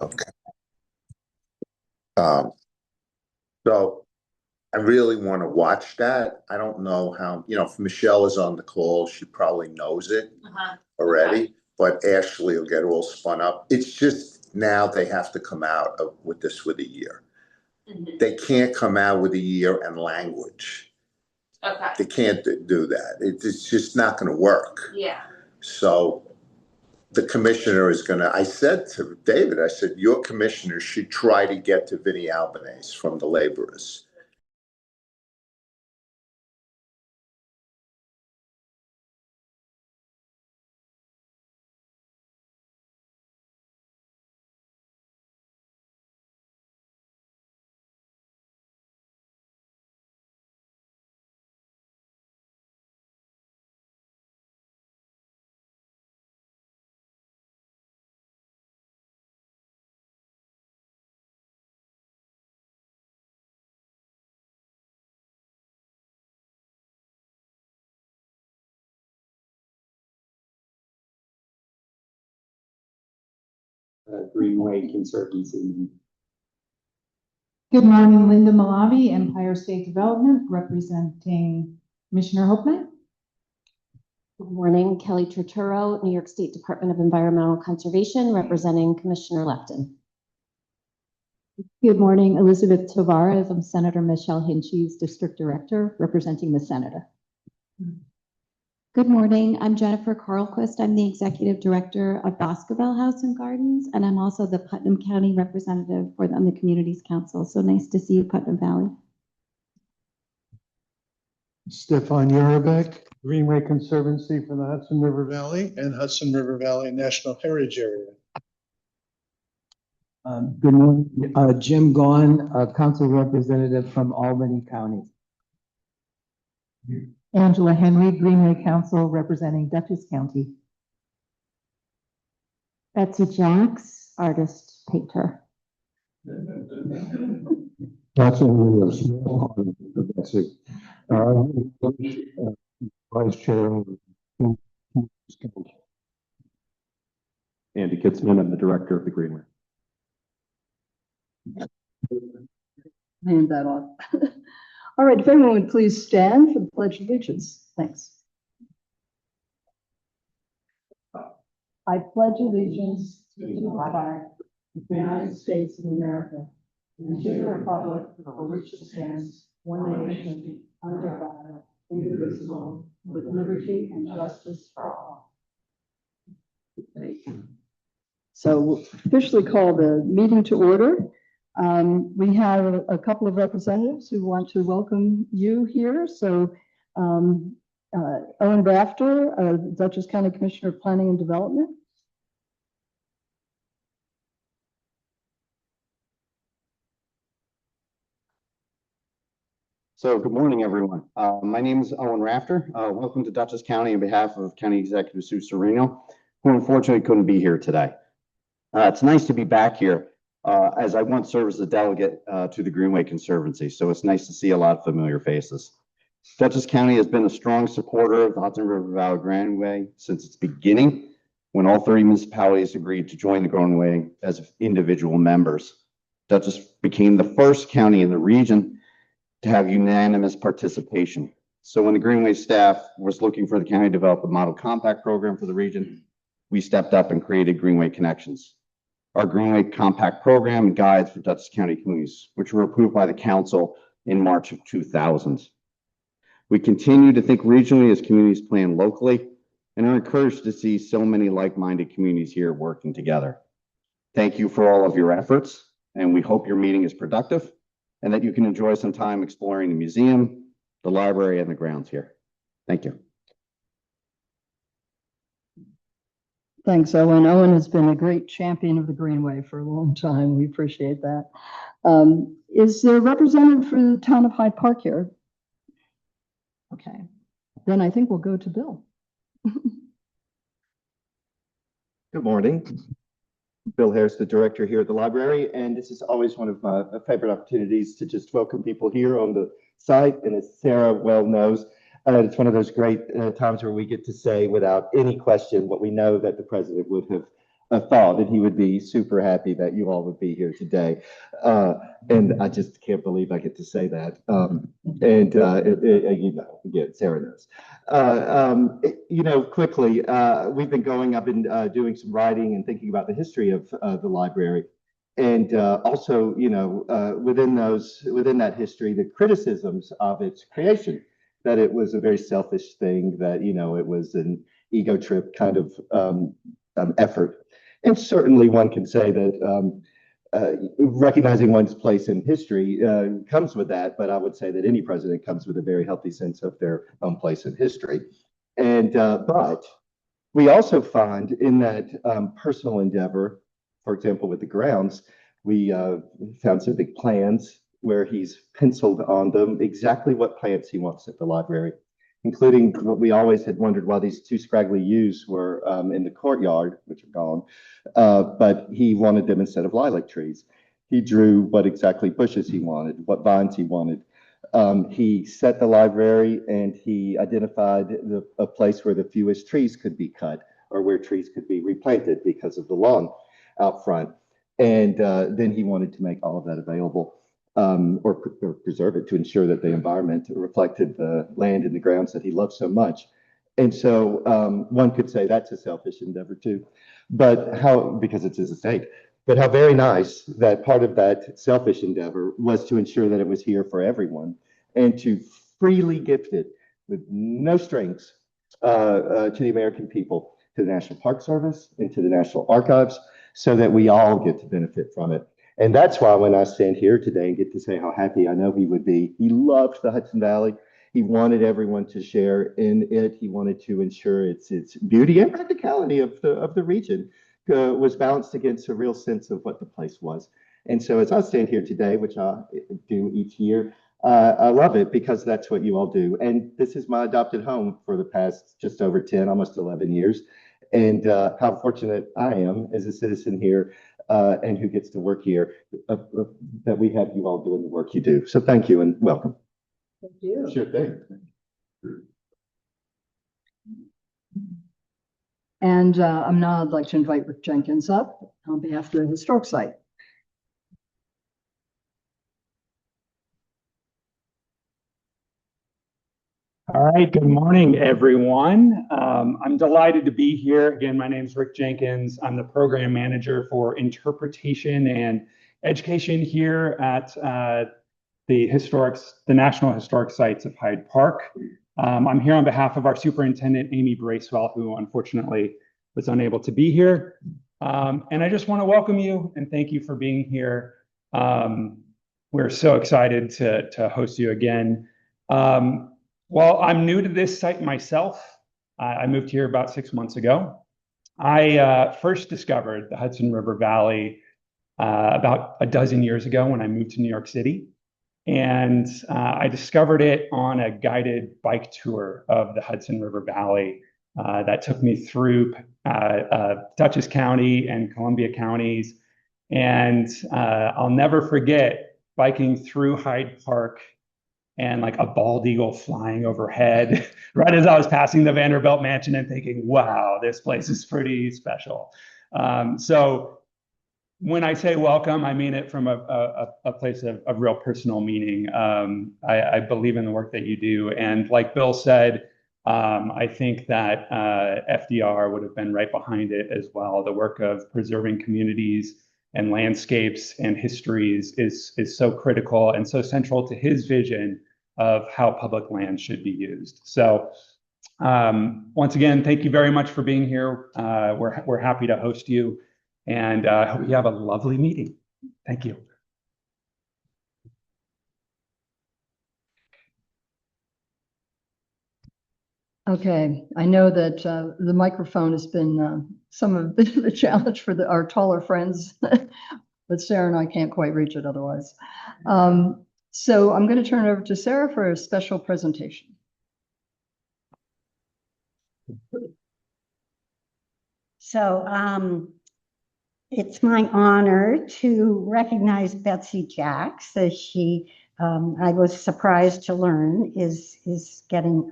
Okay. Um, so I really want to watch that. I don't know how, if Michelle is on the call, she probably knows it already, but Ashley will get all spun up. It's just now they have to come out with this with a year. They can't come out with a year and language. Okay. They can't do that. It's just not going to work. Yeah. So the commissioner is going to, I said to David, I said, your commissioner should try to get to Vinnie Albanese from the laborers. Greenway Conservancy. Good morning, Linda Malavi, Empire State Development, representing Commissioner Hopman. Good morning, Kelly Turturro, New York State Department of Environmental Conservation, representing Commissioner Lefton. Good morning, Elizabeth Tavares. I'm Senator Michelle Hinchy's District Director, representing the Senator. Good morning. I'm Jennifer Carlquist. I'm the Executive Director of Boscobel House and Gardens, and I'm also the Putnam County representative on the Communities Council. So nice to see you, Putnam Valley. Stefan Yarabek, Greenway Conservancy for the Hudson River Valley and Hudson River Valley National Heritage Area. Good morning, Jim Gaughan, Council Representative from Albany County. Angela Henry, Greenway Council, representing Dutchess County. Betsy Jacks, artist, painter. That's a real small Betsy. Vice Chair of Andy Kitzman, I'm the Director of the Greenway. Hand that off. All right, if everyone would please stand for the Pledge of Allegiance. Thanks. I pledge allegiance to the flag of the United States of America and to the republic for which it stands, one nation, under God, indivisible, with liberty and justice for all. So we'll officially call the meeting to order. We have a couple of representatives who want to welcome you here. So Owen Rafter, Dutchess County Commissioner of Planning and Development. So good morning, everyone. My name is Owen Rafter. Welcome to Dutchess County on behalf of County Executive Sue Serino, who unfortunately couldn't be here today. It's nice to be back here as I once served as a delegate to the Greenway Conservancy. So it's nice to see a lot of familiar faces. Dutchess County has been a strong supporter of the Hudson River Valley Greenway since its beginning, when all 30 municipalities agreed to join the Greenway as individual members. Dutchess became the first county in the region to have unanimous participation. So when the Greenway staff was looking for the county to develop a model compact program for the region, we stepped up and created Greenway Connections, our Greenway compact program and guides for Dutchess County communities, which were approved by the council in March of 2000. We continue to think regionally as communities plan locally and are encouraged to see so many like-minded communities here working together. Thank you for all of your efforts, and we hope your meeting is productive and that you can enjoy some time exploring the museum, the library, and the grounds here. Thank you. Thanks, Owen. Owen has been a great champion of the Greenway for a long time. We appreciate that. Is there a representative for the town of Hyde Park here? Okay, then I think we'll go to Bill. Good morning. Bill Harris, the director here at the library, and this is always one of my favorite opportunities to just welcome people here on the site. And as Sarah well knows, it's one of those great times where we get to say without any question what we know that the president would have thought that he would be super happy that you all would be here today. And I just can't believe I get to say that. You know, again, Sarah knows. You know, quickly, I've been doing some writing and thinking about the history of the library. And also, you know, within that history, the criticisms of its creation, that it was a very selfish thing, that, you know, it was an ego trip kind of effort. And certainly one can say that recognizing one's place in history comes with that, but I would say that any president comes with a very healthy sense of their own place in history. And but we also find in that personal endeavor, for example, with the grounds, we found some big plans where he's penciled on them exactly what plants he wants at the library, including what we always had wondered why these two scraggly yews were in the courtyard, which are gone, but he wanted them instead of lilac trees. He drew what exactly bushes he wanted, what vines he wanted. He set the library and he identified a place where the fewest trees could be cut or where trees could be replanted because of the lawn out front. And then he wanted to make all of that available. Or preserve it to ensure that the environment reflected the land and the grounds that he loved so much. And so one could say that's a selfish endeavor too, because it's his estate, but how very nice that part of that selfish endeavor was to ensure that it was here for everyone and to freely gift it with no strings to the American people, to the National Park Service and to the National Archives, so that we all get to benefit from it. And that's why when I stand here today and get to say how happy I know he would be, he loved the Hudson Valley. He wanted everyone to share in it. He wanted to ensure its beauty and practicality of the region was balanced against a real sense of what the place was. And so as I stand here today, which I do each year, I love it because that's what you all do. And this is my adopted home for the past just over 10, almost 11 years. And how fortunate I am as a citizen here and who gets to work here, that we have you all doing the work you do. So thank you and welcome. Thank you. Sure thing. And now I'd like to invite Rick Jenkins up on behalf of the Historic Site. All right, good morning, everyone. I'm delighted to be here. Again, my name is Rick Jenkins. I'm the program manager for interpretation and education here at the National Historic Sites of Hyde Park. I'm here on behalf of our superintendent, Amy Bracewell, who unfortunately was unable to be here. And I just want to welcome you and thank you for being here. We're so excited to host you again. Well, I'm new to this site myself. I moved here about 6 months ago. I first discovered the Hudson River Valley about a dozen years ago when I moved to New York City. And I discovered it on a guided bike tour of the Hudson River Valley that took me through Dutchess County and Columbia counties. And I'll never forget biking through Hyde Park and like a bald eagle flying overhead right as I was passing the Vanderbilt Mansion and thinking, wow, this place is pretty special. So when I say welcome, I mean it from a place of real personal meaning. I believe in the work that you do. And like Bill said, I think that FDR would have been right behind it as well. The work of preserving communities and landscapes and histories is so critical and so central to his vision of how public land should be used. So once again, thank you very much for being here. We're happy to host you, and I hope you have a lovely meeting. Thank you. Okay, I know that the microphone has been some of the challenge for our taller friends, but Sarah and I can't quite reach it otherwise. So I'm going to turn it over to Sarah for a special presentation. So it's my honor to recognize Betsy Jacks, as she, I was surprised to learn, is getting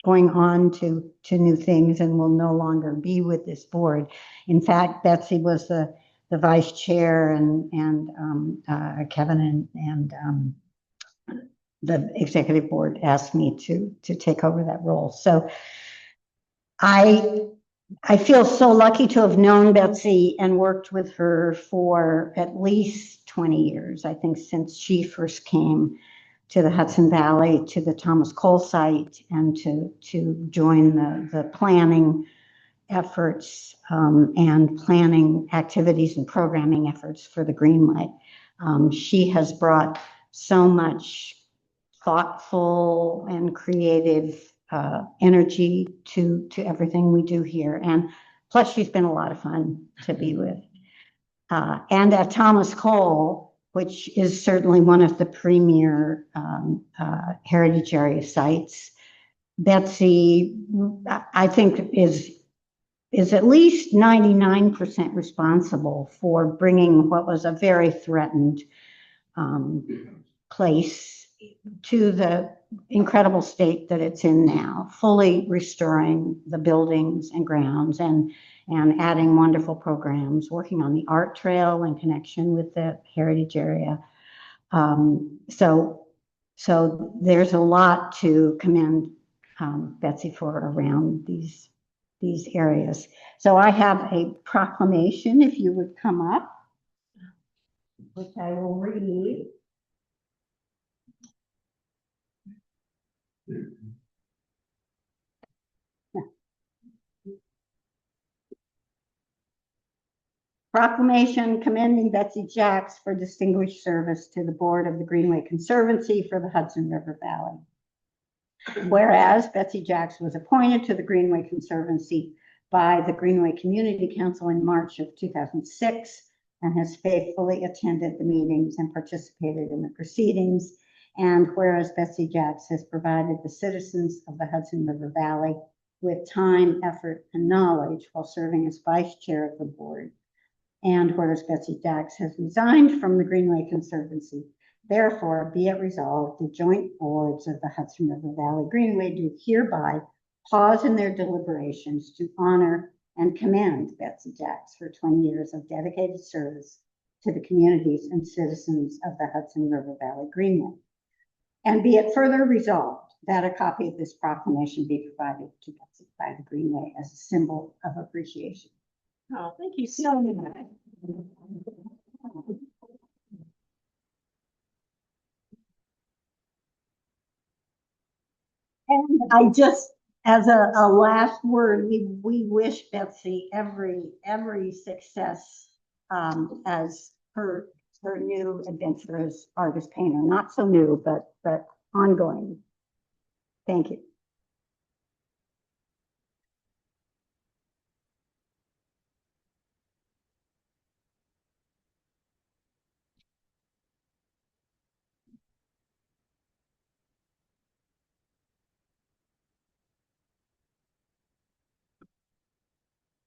going on to new things and will no longer be with this board. In fact, Betsy was the vice chair, and Kevin and the executive board asked me to take over that role. So I feel so lucky to have known Betsy and worked with her for at least 20 years. I think since she first came to the Hudson Valley, to the Thomas Cole site, and to join the planning efforts and planning activities and programming efforts for the Greenway. She has brought so much thoughtful and creative energy to everything we do here. And plus, she's been a lot of fun to be with. And at Thomas Cole, which is certainly one of the premier heritage area sites, Betsy, I think, is at least 99% responsible for bringing what was a very threatened place to the incredible state that it's in now, fully restoring the buildings and grounds and adding wonderful programs, working on the art trail in connection with the heritage area. So there's a lot to commend Betsy for around these areas. So I have a proclamation, if you would come up, which I will read. Proclamation commending Betsy Jacks for distinguished service to the board of the Greenway Conservancy for the Hudson River Valley. Whereas Betsy Jacks was appointed to the Greenway Conservancy by the Greenway Community Council in March of 2006 and has faithfully attended the meetings and participated in the proceedings. And whereas Betsy Jacks has provided the citizens of the Hudson River Valley with time, effort, and knowledge while serving as vice chair of the board. And whereas Betsy Jacks has resigned from the Greenway Conservancy, therefore be it resolved, the joint boards of the Hudson River Valley Greenway do hereby pause in their deliberations to honor and commend Betsy Jacks for 20 years of dedicated service to the communities and citizens of the Hudson River Valley Greenway. And be it further resolved that a copy of this proclamation be provided to Betsy by the Greenway as a symbol of appreciation. Oh, thank you so much. And I just, as a last word, we wish Betsy every success as her new adventure as artist painter. Not so new, but ongoing. Thank you.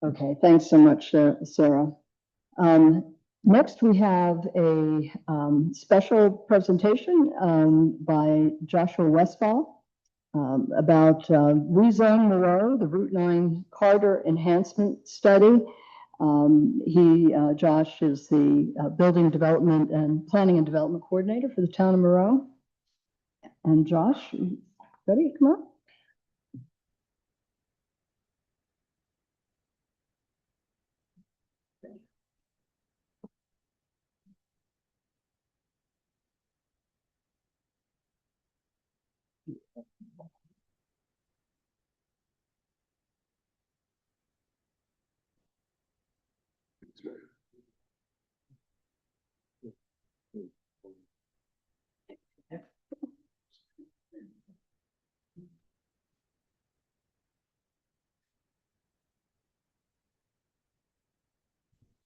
Okay, thanks so much, Sarah. Next, we have a special presentation by Joshua Westfall about Rezone Moreau, the Route 9 Corridor Enhancement Study. Josh is the Building Development and Planning and Development Coordinator for the town of Moreau. And Josh, ready to come up?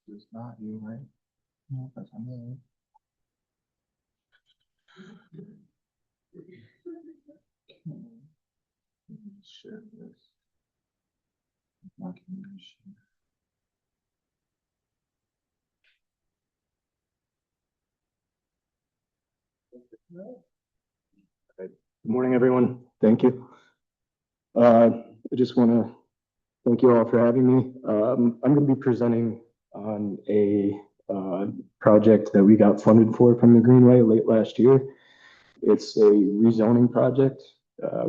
It's not you, right? No, that's me. Share this. Documentation. Good morning, everyone. Thank you. I just want to thank you all for having me. I'm going to be presenting on a project that we got funded for from the Greenway late last year. It's a rezoning project.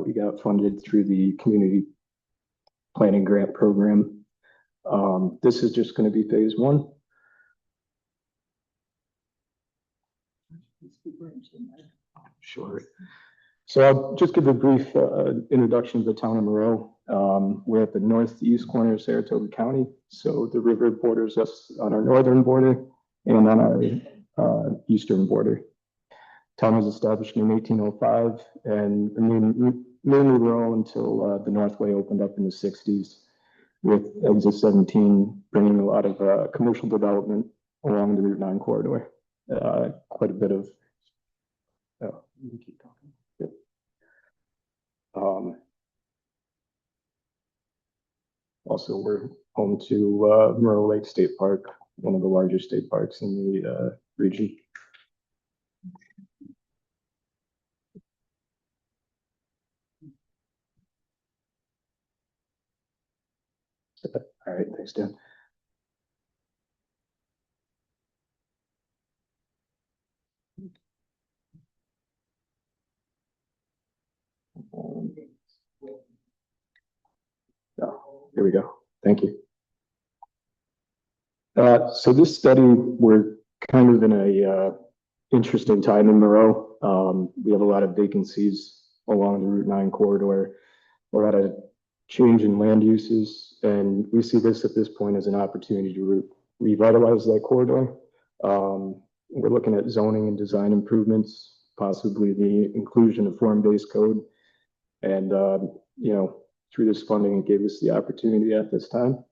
We got funded through the community planning grant program. This is just going to be phase one. Sure. So I'll just give a brief introduction to the town of Moreau. We're at the northeast corner of Saratoga County. So the river borders us on our northern border and on our eastern border. Town was established in 1805 and remained mainly rural until the Northway opened up in the 60s, with exit 17 bringing a lot of commercial development along the Route 9 corridor. Quite a bit of you can keep talking. Yep. Also, we're home to Murrow Lake State Park, one of the largest state parks in the region. All right, thanks, Dan. Here we go. Thank you. So this study, we're kind of in a interesting time in Moreau. We have a lot of vacancies along the Route 9 corridor, a lot of change in land uses, and we see this at this point as an opportunity to revitalize that corridor. We're looking at zoning and design improvements, possibly the inclusion of form-based code, and you know, through this funding, it gave us the opportunity at this time.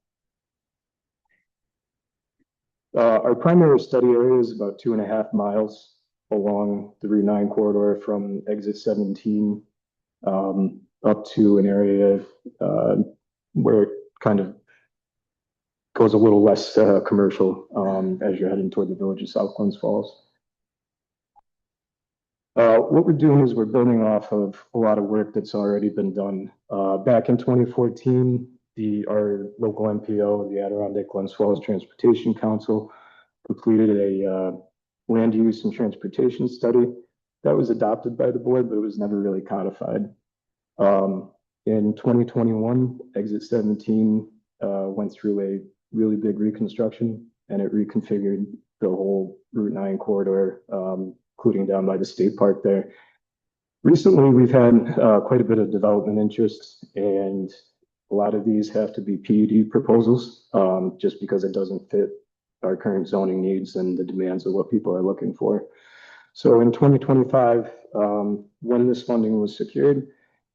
Our primary study area is about 2.5 miles along the Route 9 corridor from exit 17 up to an area where it kind of goes a little less commercial as you're heading toward the village of South Glens Falls. What we're doing is we're building off of a lot of work that's already been done. Back in 2014, our local MPO, the Adirondack Glens Falls Transportation Council, completed a land use and transportation study that was adopted by the board, but it was never really codified. In 2021, exit 17 went through a really big reconstruction, and it reconfigured the whole Route 9 corridor, including down by the state park there. Recently, we've had quite a bit of development interest, and a lot of these have to be PUD proposals, just because it doesn't fit our current zoning needs and the demands of what people are looking for. So in 2025, when this funding was secured,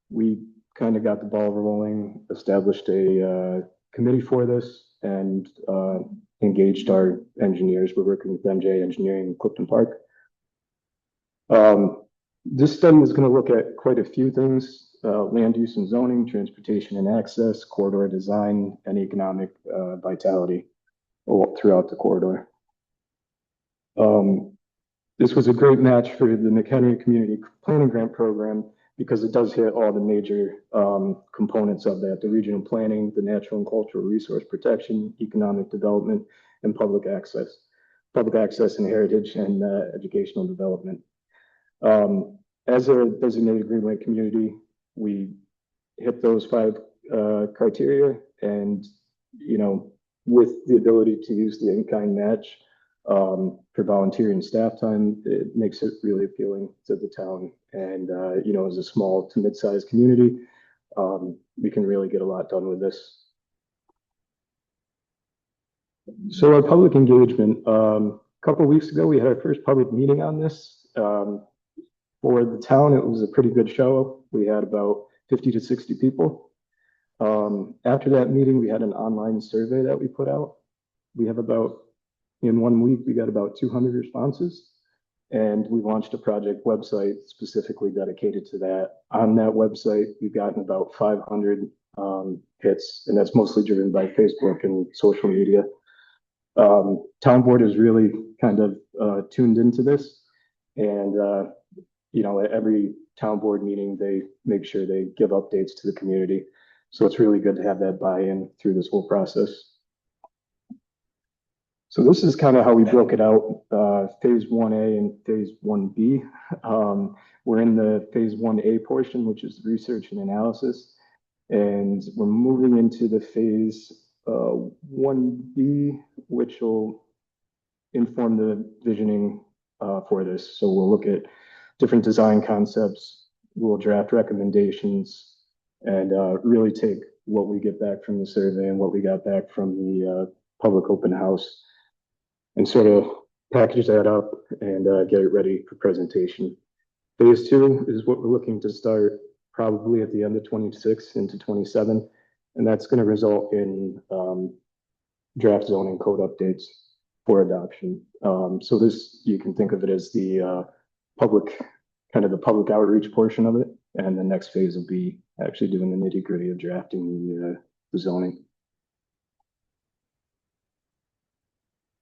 we kind of got the ball rolling, established a committee for this, and engaged our engineers. We're working with MJ Engineering in Clifton Park. This study is going to look at quite a few things: land use and zoning, transportation and access, corridor design, and economic vitality throughout the corridor. This was a great match for the McHenry Community Planning Grant Program because it does hit all the major components of that: the regional planning, the natural and cultural resource protection, economic development, and public access and heritage and educational development. As a designated Greenway community, we hit those 5 criteria, and you know, with the ability to use the in-kind match for volunteer and staff time, it makes it really appealing to the town. And you know, as a small to mid-sized community, we can really get a lot done with this. So our public engagement, a couple of weeks ago, we had our first public meeting on this. For the town, it was a pretty good show. We had about 50 to 60 people. After that meeting, we had an online survey that we put out. We have in 1 week, we got about 200 responses, and we launched a project website specifically dedicated to that. On that website, we've gotten about 500 hits, and that's mostly driven by Facebook and social media. Town board is really kind of tuned into this, and at every town board meeting, they make sure they give updates to the community. So it's really good to have that buy-in through this whole process. So this is kind of how we broke it out, phase 1A and phase 1B. We're in the phase 1A portion, which is research and analysis. And we're moving into the phase 1B, which will inform the visioning for this. So we'll look at different design concepts, we'll draft recommendations, and really take what we get back from the survey and what we got back from the public open house and sort of package that up and get it ready for presentation. Phase 2 is what we're looking to start probably at the end of 26 into 27, and that's going to result in draft zoning code updates for adoption. So this, you can think of it as the public outreach portion of it, and the next phase will be actually doing the nitty-gritty of drafting the zoning.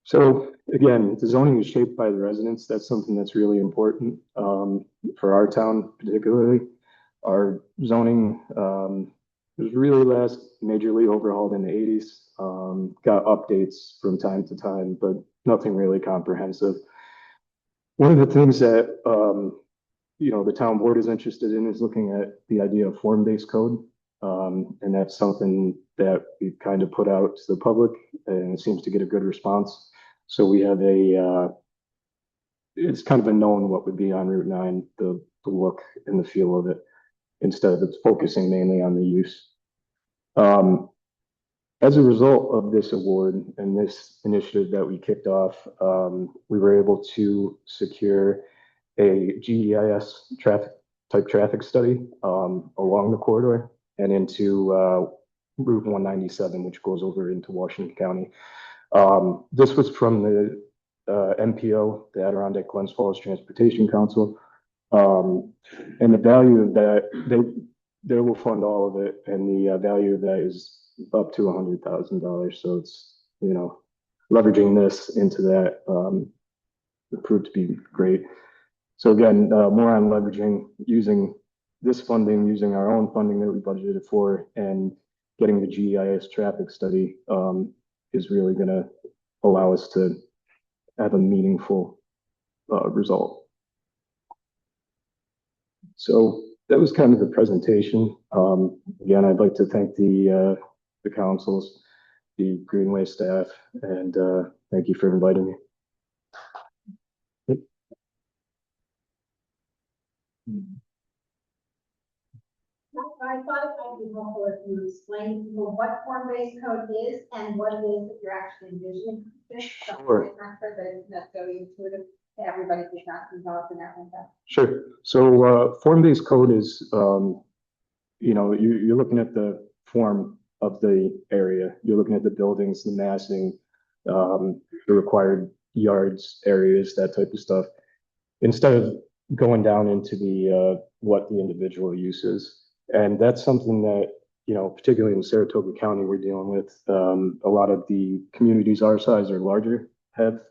So again, the zoning is shaped by the residents. That's something that's really important for our town particularly. Our zoning was really last majorly overhauled in the 80s. Got updates from time to time, but nothing really comprehensive. One of the things that the town board is interested in is looking at the idea of form-based code. And that's something that we've kind of put out to the public, and it seems to get a good response. So we have it's kind of a known what would be on Route 9, the look and the feel of it, instead of focusing mainly on the use. As a result of this award and this initiative that we kicked off, we were able to secure a GEIS traffic study along the corridor and into Route 197, which goes over into Washington County. This was from the MPO, the Adirondack Glens Falls Transportation Council. And the value of that, they will fund all of it, and the value of that is up to $100,000. So it's, leveraging this into that proved to be great. So again, more on leveraging, using this funding, using our own funding that we budgeted for, and getting the GEIS traffic study is really going to allow us to have a meaningful result. So that was kind of the presentation. Again, I'd like to thank the councils, the Greenway staff, and thank you for inviting me. I thought it might be helpful if you explain to people what form-based code is and what it is that you're actually envisioning. Sure. That's very intuitive to everybody who's not involved in that window. Sure. So form-based code is, you're looking at the form of the area. You're looking at the buildings, the massing, the required yards, areas, that type of stuff, instead of going down into the what the individual use is. And that's something that, particularly in Saratoga County, we're dealing with. A lot of the communities our size or larger have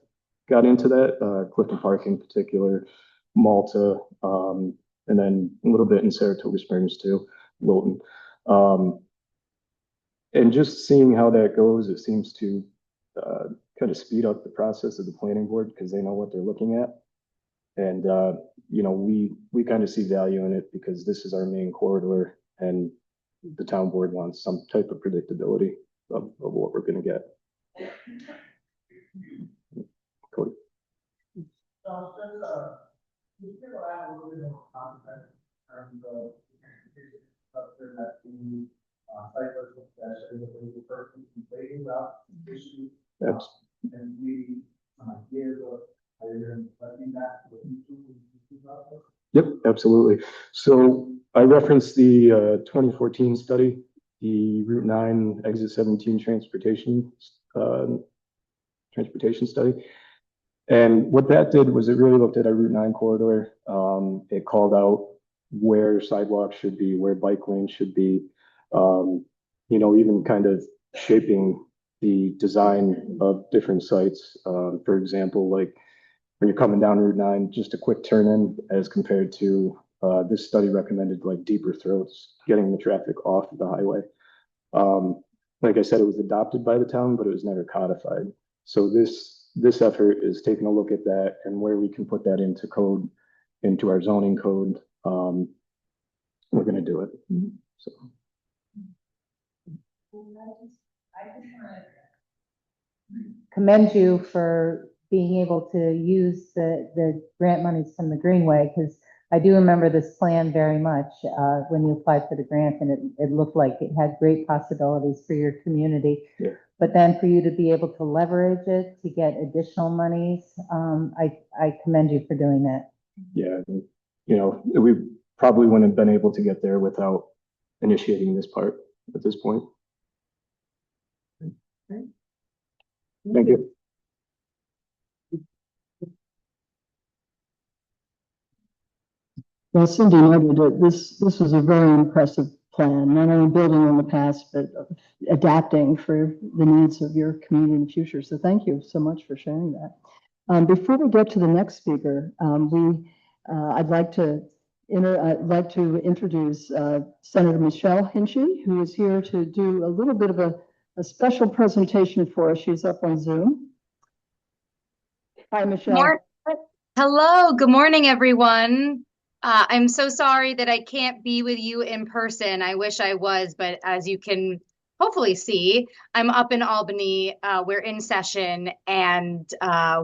got into that, Clifton Park in particular, Malta, and then a little bit in Saratoga Springs too, Wilton. And just seeing how that goes, it seems to kind of speed up the process of the planning board because they know what they're looking at. And, we kind of see value in it because this is our main corridor and the town board wants some type of predictability of what we're going to get. Cody. Yep, absolutely. So I referenced the 2014 study, the Route 9 Exit 17 transportation study. And what that did was it really looked at our Route 9 corridor. It called out where sidewalks should be, where bike lanes should be, even kind of shaping the design of different sites. For example, like when you're coming down Route 9, just a quick turn in as compared to this study recommended like deeper throats, getting the traffic off of the highway. Like I said, it was adopted by the town, but it was never codified. So this effort is taking a look at that and where we can put that into code, into our zoning code. We're going to do it. So. I just want to commend you for being able to use the grant monies from the Greenway, because I do remember this plan very much when you applied for the grant, and it looked like it had great possibilities for your community. Yeah. But then for you to be able to leverage it to get additional monies, I commend you for doing that. Yeah, you know, we probably wouldn't have been able to get there without initiating this part at this point. Thank you. Well, Cindy noted that this was a very impressive plan, not only building on the past, but adapting for the needs of your community in the future. So thank you so much for sharing that. Before we get to the next speaker, I'd like to introduce Senator Michelle Hinchy, who is here to do a little bit of a special presentation for us. She's up on Zoom. Hi, Michelle. Hello, good morning, everyone. I'm so sorry that I can't be with you in person. I wish I was, but as you can hopefully see, I'm up in Albany. We're in session, and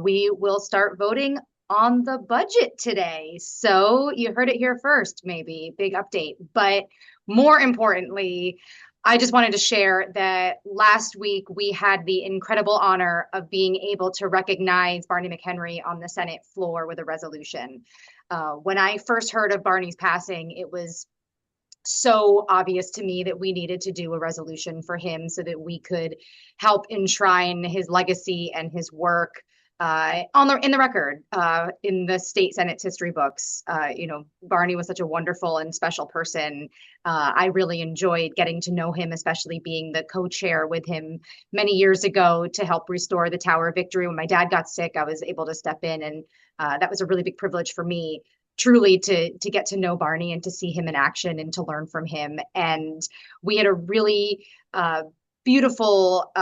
we will start voting on the budget today. So you heard it here first, maybe, big update. But more importantly, I just wanted to share that last week we had the incredible honor of being able to recognize Barney McHenry on the Senate floor with a resolution. When I first heard of Barney's passing, it was so obvious to me that we needed to do a resolution for him so that we could help enshrine his legacy and his work in the record, in the state Senate's history books. You know, Barney was such a wonderful and special person. I really enjoyed getting to know him, especially being the co-chair with him many years ago to help restore the Tower of Victory. When my dad got sick, I was able to step in, and that was a really big privilege for me, truly, to get to know Barney and to see him in action and to learn from him. And we had a really beautiful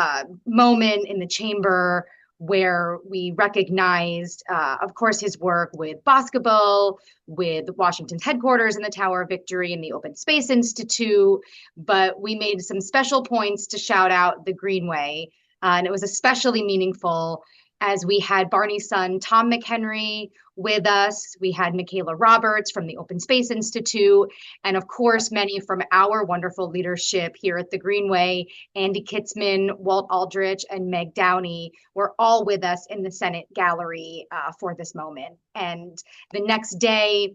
moment in the chamber where we recognized, of course, his work with Boscobel, with Washington's headquarters in the Tower of Victory and the Open Space Institute, but we made some special points to shout out the Greenway, and it was especially meaningful as we had Barney's son, Tom McHenry, with us. We had Michaela Roberts from the Open Space Institute, and of course, many from our wonderful leadership here at the Greenway. Andy Kitzman, Walt Aldrich, and Meg Downey were all with us in the Senate gallery for this moment. And the next day,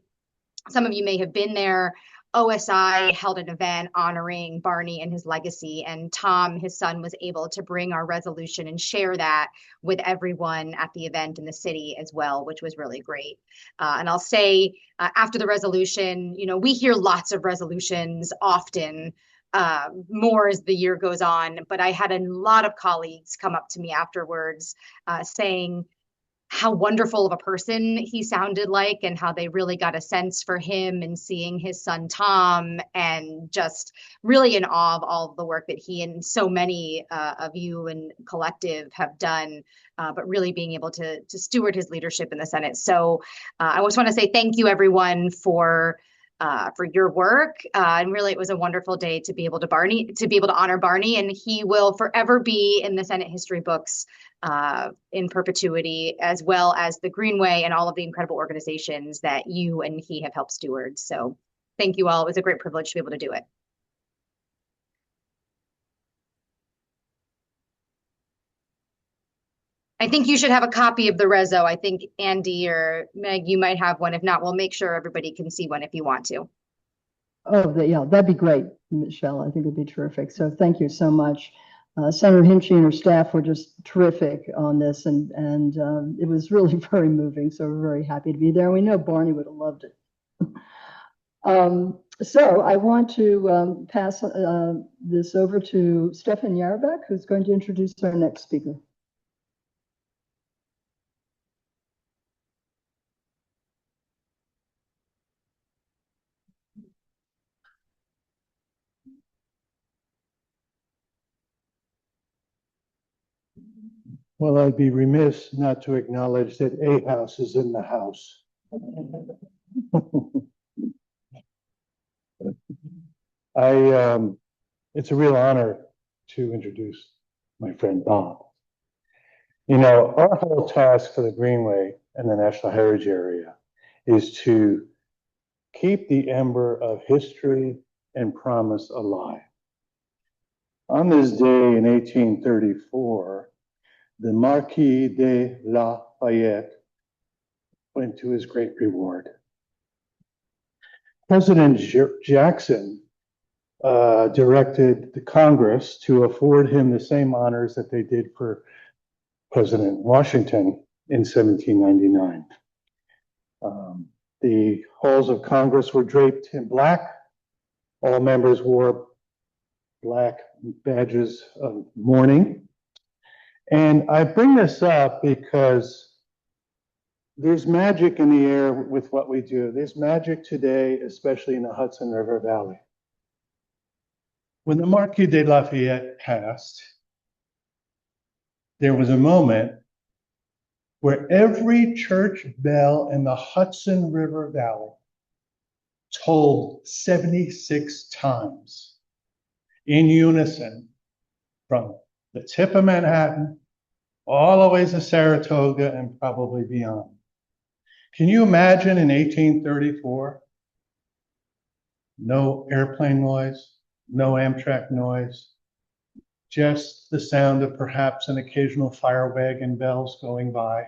some of you may have been there, OSI held an event honoring Barney and his legacy, and Tom, his son, was able to bring our resolution and share that with everyone at the event in the city as well, which was really great. And I'll say after the resolution, you know, we hear lots of resolutions often, more as the year goes on, but I had a lot of colleagues come up to me afterwards saying how wonderful of a person he sounded like and how they really got a sense for him, and seeing his son Tom, and just really in awe of all of the work that he and so many of you and collective have done, but really being able to steward his leadership in the Senate. So I just want to say thank you, everyone, for your work. And really, it was a wonderful day to be able to honor Barney, and he will forever be in the Senate history books in perpetuity, as well as the Greenway and all of the incredible organizations that you and he have helped steward. So thank you all. It was a great privilege to be able to do it. I think you should have a copy of the reso. I think Andy or Meg, you might have one. If not, we'll make sure everybody can see one if you want to. Oh, yeah, that'd be great, Michelle. I think it'd be terrific. So thank you so much. Senator Hinchy and her staff were just terrific on this, and it was really very moving. So we're very happy to be there. We know Barney would have loved it. So I want to pass this over to Stefan Yarbeck, who's going to introduce our next speaker. Well, I'd be remiss not to acknowledge that A House is in the house. It's a real honor to introduce my friend Bob. You know, our whole task for the Greenway and the National Heritage Area is to keep the ember of history and promise alive. On this day in 1834, the Marquis de Lafayette went to his great reward. President Jackson directed the Congress to afford him the same honors that they did for President Washington in 1799. The halls of Congress were draped in black. All members wore black badges of mourning. And I bring this up because there's magic in the air with what we do. There's magic today, especially in the Hudson River Valley. When the Marquis de Lafayette passed, there was a moment where every church bell in the Hudson River Valley tolled 76 times in unison from the tip of Manhattan all the way to Saratoga and probably beyond. Can you imagine in 1834? No airplane noise, no Amtrak noise, just the sound of perhaps an occasional fire wagon bells going by.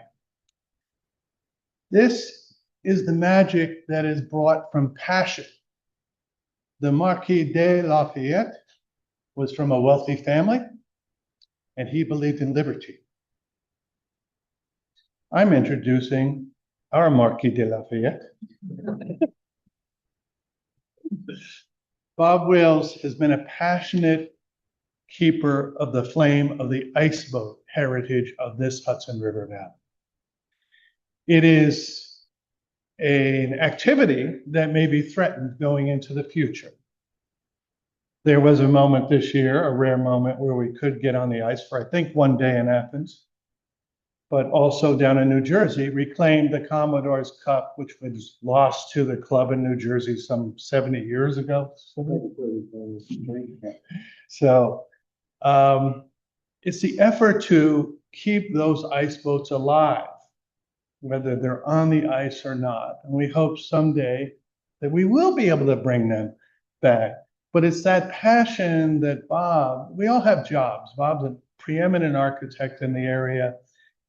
This is the magic that is brought from passion. The Marquis de Lafayette was from a wealthy family, and he believed in liberty. I'm introducing our Marquis de Lafayette. Bob Wales has been a passionate keeper of the flame of the ice boat heritage of this Hudson River Valley. It is an activity that may be threatened going into the future. There was a moment this year, a rare moment, where we could get on the ice for, I think, one day in Athens, but also down in New Jersey, reclaimed the Commodore's Cup, which was lost to the club in New Jersey some 70 years ago. So it's the effort to keep those ice boats alive, whether they're on the ice or not. And we hope someday that we will be able to bring them back. But it's that passion that Bob, we all have jobs. Bob's a preeminent architect in the area,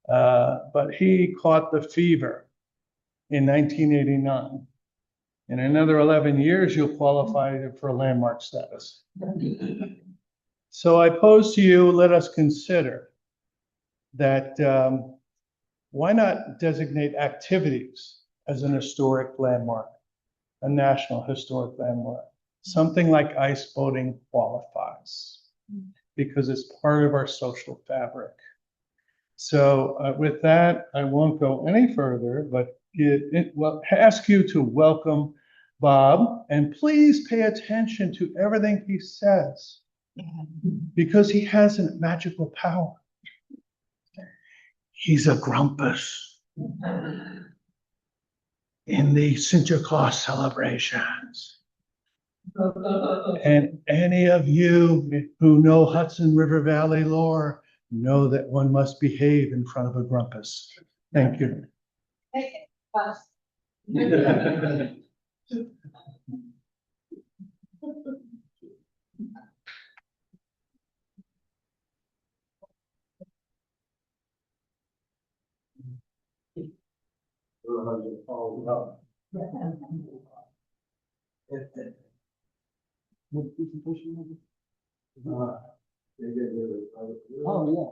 but he caught the fever in 1989. In another 11 years, you'll qualify for landmark status. So I pose to you, let us consider that why not designate activities as an historic landmark, a national historic landmark? Something like ice boating qualifies because it's part of our social fabric. So with that, I won't go any further, but ask you to welcome Bob, and please pay attention to everything he says because he has a magical power. He's a grumpus in the Sinterklaas celebrations. And any of you who know Hudson River Valley lore know that one must behave in front of a grumpus. Thank you. Oh, yeah.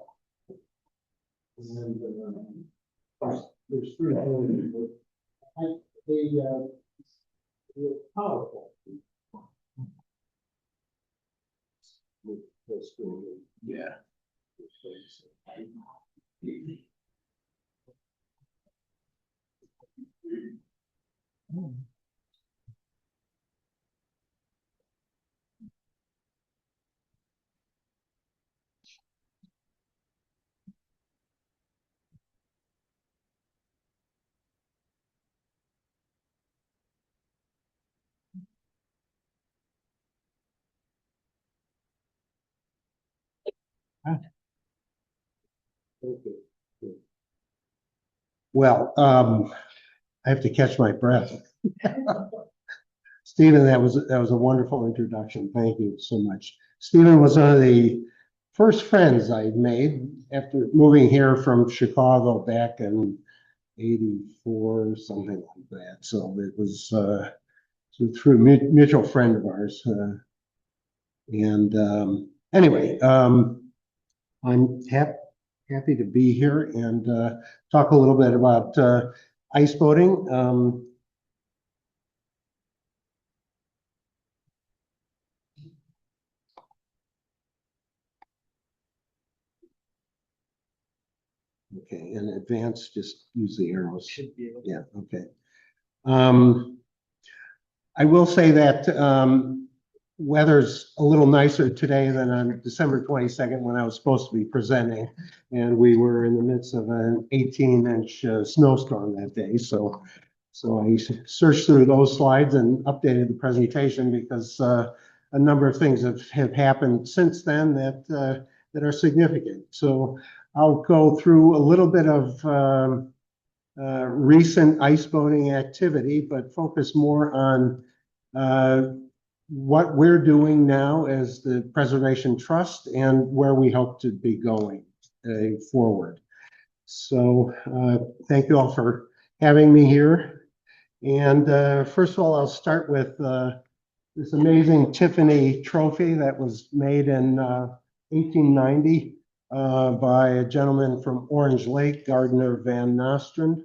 There's three. They're powerful. Yeah. Well, I have to catch my breath. Stephen, that was a wonderful introduction. Thank you so much. Stephen was one of the first friends I made after moving here from Chicago back in '84, something like that. So it was through a mutual friend of ours. Anyway, I'm happy to be here and talk a little bit about ice boating. Okay, in advance, just use the arrows. Should be able to. Yeah, okay. I will say that weather's a little nicer today than on December 22nd when I was supposed to be presenting. And we were in the midst of an 18-inch snowstorm that day. So I searched through those slides and updated the presentation because a number of things have happened since then that are significant. So I'll go through a little bit of recent ice boating activity, but focus more on what we're doing now as the Preservation Trust and where we hope to be going forward. So thank you all for having me here. And first of all, I'll start with this amazing Tiffany trophy that was made in 1890 by a gentleman from Orange Lake, Gardner Van Nostrand.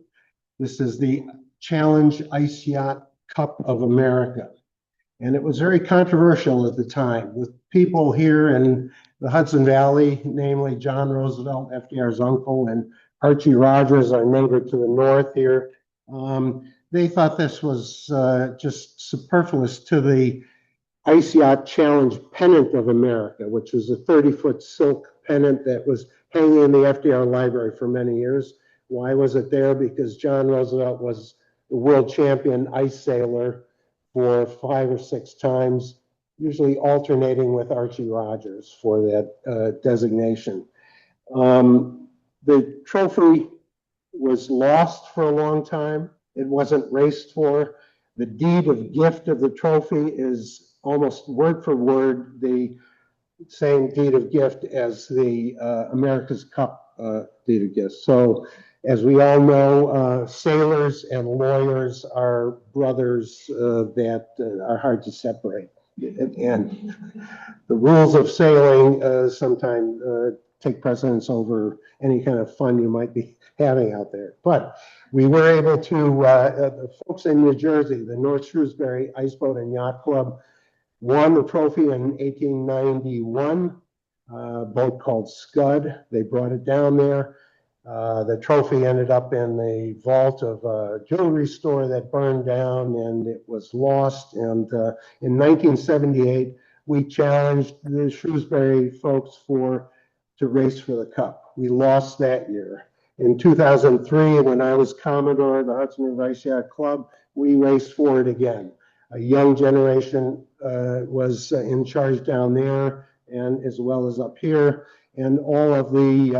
This is the Challenge Ice Yacht Cup of America. And it was very controversial at the time with people here in the Hudson Valley, namely John Roosevelt, FDR's uncle, and Archie Rogers, our neighbor to the north here. They thought this was just superfluous to the Ice Yacht Challenge Pennant of America, which was a 30-foot silk pennant that was hanging in the FDR library for many years. Why was it there? Because John Roosevelt was the world champion ice sailor for 5 or 6 times, usually alternating with Archie Rogers for that designation. The trophy was lost for a long time. It wasn't raced for. The deed of gift of the trophy is almost word for word the same deed of gift as the America's Cup deed of gift. So as we all know, sailors and lawyers are brothers that are hard to separate. And the rules of sailing sometimes take precedence over any kind of fun you might be having out there. But we were able to, the folks in New Jersey, the North Shrewsbury Ice Boat and Yacht Club, won the trophy in 1891, a boat called Scud. They brought it down there. The trophy ended up in the vault of a jewelry store that burned down and it was lost. And in 1978, we challenged the Shrewsbury folks to race for the cup. We lost that year. In 2003, when I was Commodore of the Hudson River Ice Yacht Club, we raced for it again. A young generation was in charge down there and as well as up here. And all of the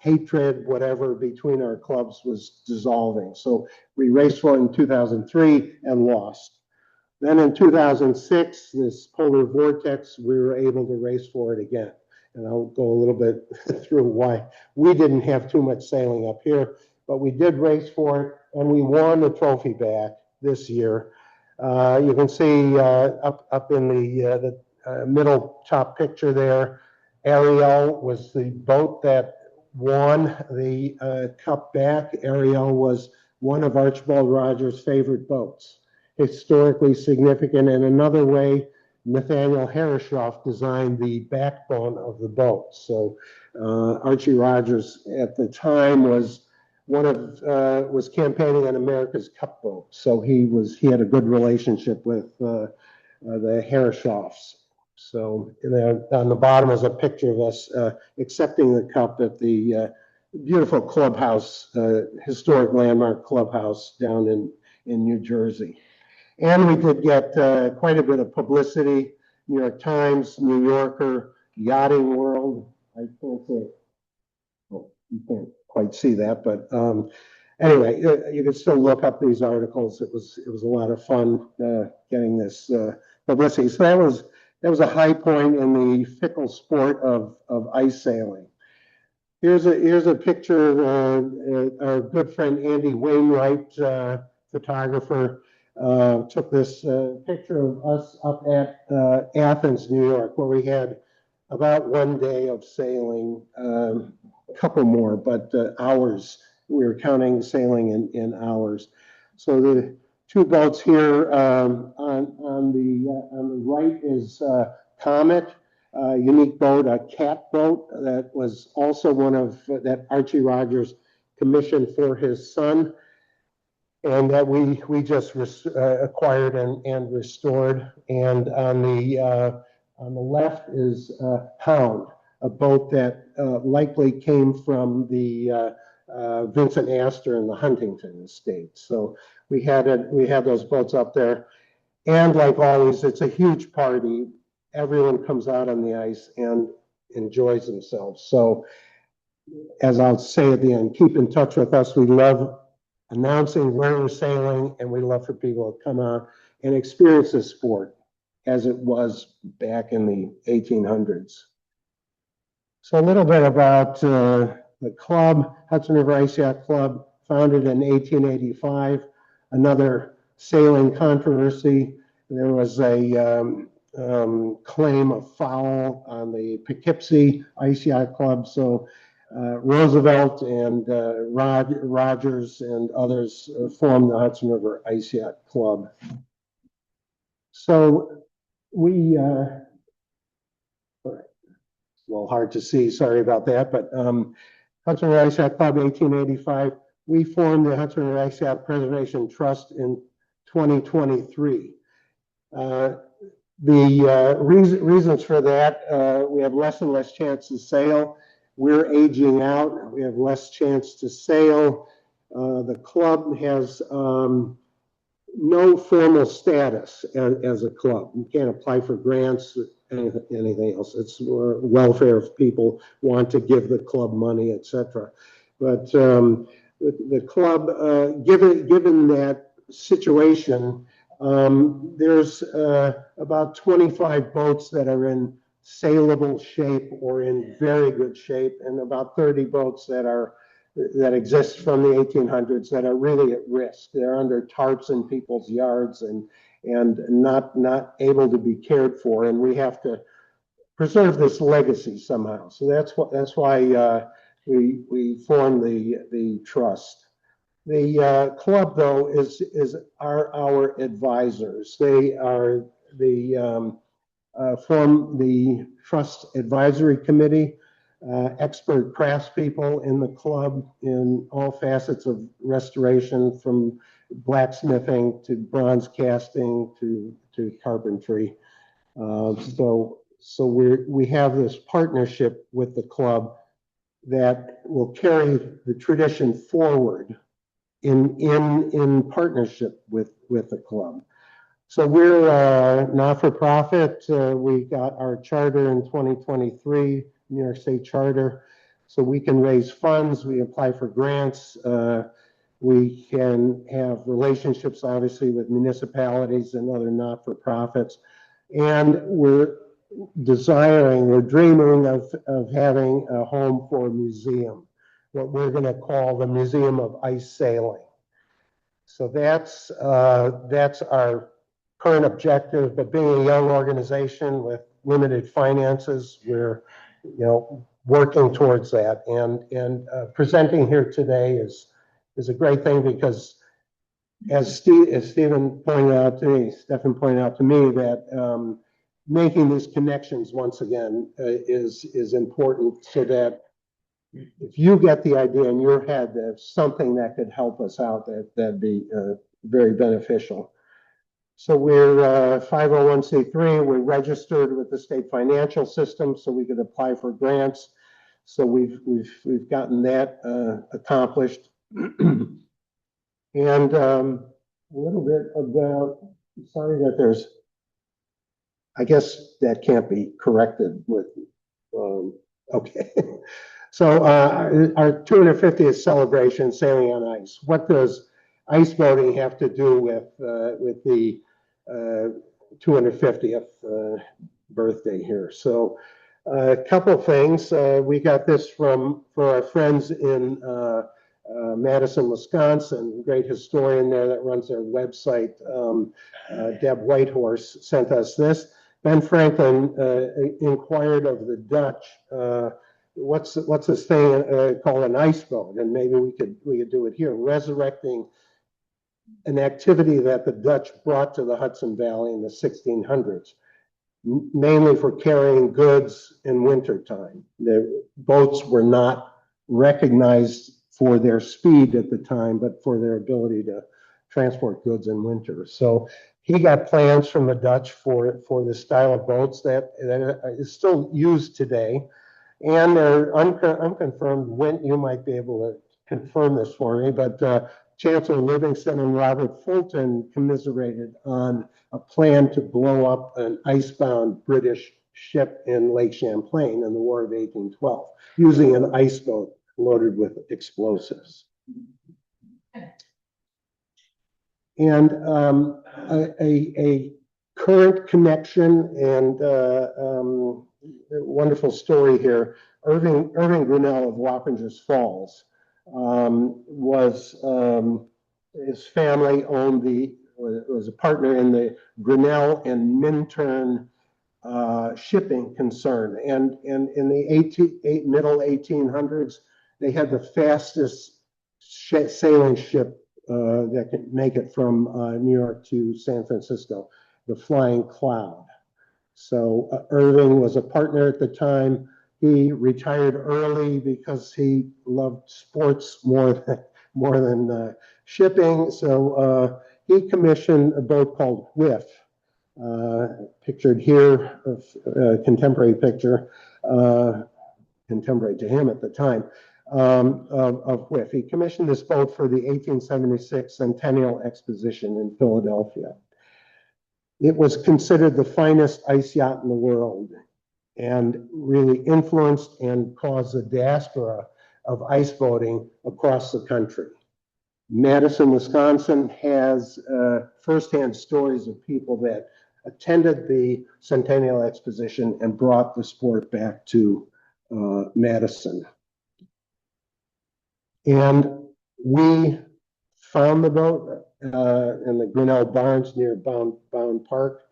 hatred, whatever, between our clubs was dissolving. So we raced for it in 2003 and lost. Then in 2006, this polar vortex, we were able to race for it again. And I'll go a little bit through why we didn't have too much sailing up here, but we did race for it and we won the trophy back this year. You can see up in the middle top picture there, Ariel was the boat that won the cup back. Ariel was one of Archibald Rogers' favorite boats, historically significant. In another way, Nathaniel Herreshoff designed the backbone of the boat. So Archie Rogers at the time was was campaigning on America's Cup boat. So he had a good relationship with the Herreshoffs. So on the bottom is a picture of us accepting the cup at the beautiful clubhouse, historic landmark clubhouse down in New Jersey. And we did get quite a bit of publicity. New York Times, New Yorker, yachting world. I can't say, well, you can't quite see that, but anyway, you can still look up these articles. It was a lot of fun getting this publicity. So that was a high point in the fickle sport of ice sailing. Here's a picture of our good friend Andy Wainwright, photographer, took this picture of us up at Athens, New York, where we had about 1 day of sailing, a couple more, but hours. We were counting sailing in hours. So the two boats here on the right is Comet. Unique boat, a cat boat that was also one of that Archie Rogers commissioned for his son, and that we just acquired and restored. And on the left is Hound, a boat that likely came from the Vincent Astor and the Huntington estate. So we had those boats up there, and like always, it's a huge party. Everyone comes out on the ice and enjoys themselves. So as I'll say at the end, keep in touch with us. We love announcing where we're sailing, and we love for people to come out and experience this sport as it was back in the 1800s. So a little bit about the club, Hudson River Ice Yacht Club, founded in 1885. Another sailing controversy. There was a claim of foul on the Poughkeepsie Ice Yacht Club. So Roosevelt and Rogers and others formed the Hudson River Ice Yacht Club. So we, all right, it's a little hard to see, sorry about that, but Hudson River Ice Yacht Club, 1885. We formed the Hudson River Ice Yacht Preservation Trust in 2023. The reasons for that, we have less and less chance to sail. We're aging out. We have less chance to sail. The club has no formal status as a club. You can't apply for grants, anything else. It's welfare if people want to give the club money, etc. But the club, given that situation, there's about 25 boats that are in saleable shape or in very good shape, and about 30 boats that exist from the 1800s that are really at risk. They're under tarps in people's yards and not able to be cared for, and we have to preserve this legacy somehow. So that's why we formed the trust. The club, though, are our advisors. They are from the Trust Advisory Committee, expert craftspeople in the club in all facets of restoration, from blacksmithing to bronze casting to carpentry. So we have this partnership with the club that will carry the tradition forward in partnership with the club. So we're not-for-profit. We got our charter in 2023, New York State Charter. So we can raise funds, we apply for grants, we can have relationships, obviously, with municipalities and other not-for-profits. And we're dreaming of having a home for a museum, what we're going to call the Museum of Ice Sailing. So that's our current objective, but being a young organization with limited finances, we're working towards that. And presenting here today is a great thing, because as Stephen pointed out to me, that making these connections once again is important, so that if you get the idea in your head that something that could help us out, that'd be very beneficial. So we're 501c3. We're registered with the state financial system, so we could apply for grants. So we've gotten that accomplished. And a little bit about, sorry that I guess that can't be corrected with Okay. So our 250th celebration, sailing on ice. What does ice boating have to do with the 250th birthday here? So a couple things. We got this for our friends in Madison, Wisconsin. Great historian there that runs their website. Deb Whitehorse sent us this. Ben Franklin inquired of the Dutch, what's this thing called an ice boat, and maybe we could do it here, resurrecting an activity that the Dutch brought to the Hudson Valley in the 1600s, mainly for carrying goods in wintertime. The boats were not recognized for their speed at the time, but for their ability to transport goods in winter. So he got plans from the Dutch for the style of boats that is still used today. And they're unconfirmed. When you might be able to confirm this for me, but Chancellor Livingston and Robert Fulton commiserated on a plan to blow up an icebound British ship in Lake Champlain in the War of 1812 using an ice boat loaded with explosives. And a current connection and a wonderful story here. Irving Grinnell of Wappingers Falls was his family was a partner in the Grinnell and Minturn shipping concern, and in the middle 1800s they had the fastest sailing ship that could make it from New York to San Francisco, the Flying Cloud. So Irving was a partner at the time. He retired early because he loved sports more than shipping. So he commissioned a boat called Whiff, pictured here, a contemporary picture, contemporary to him at the time, of Whiff. He commissioned this boat for the 1876 Centennial Exposition in Philadelphia. It was considered the finest ice yacht in the world and really influenced and caused a diaspora of ice boating across the country. Madison, Wisconsin has firsthand stories of people that attended the Centennial Exposition and brought the sport back to Madison. And we found the boat in the Grinnell Barns near Bound Park,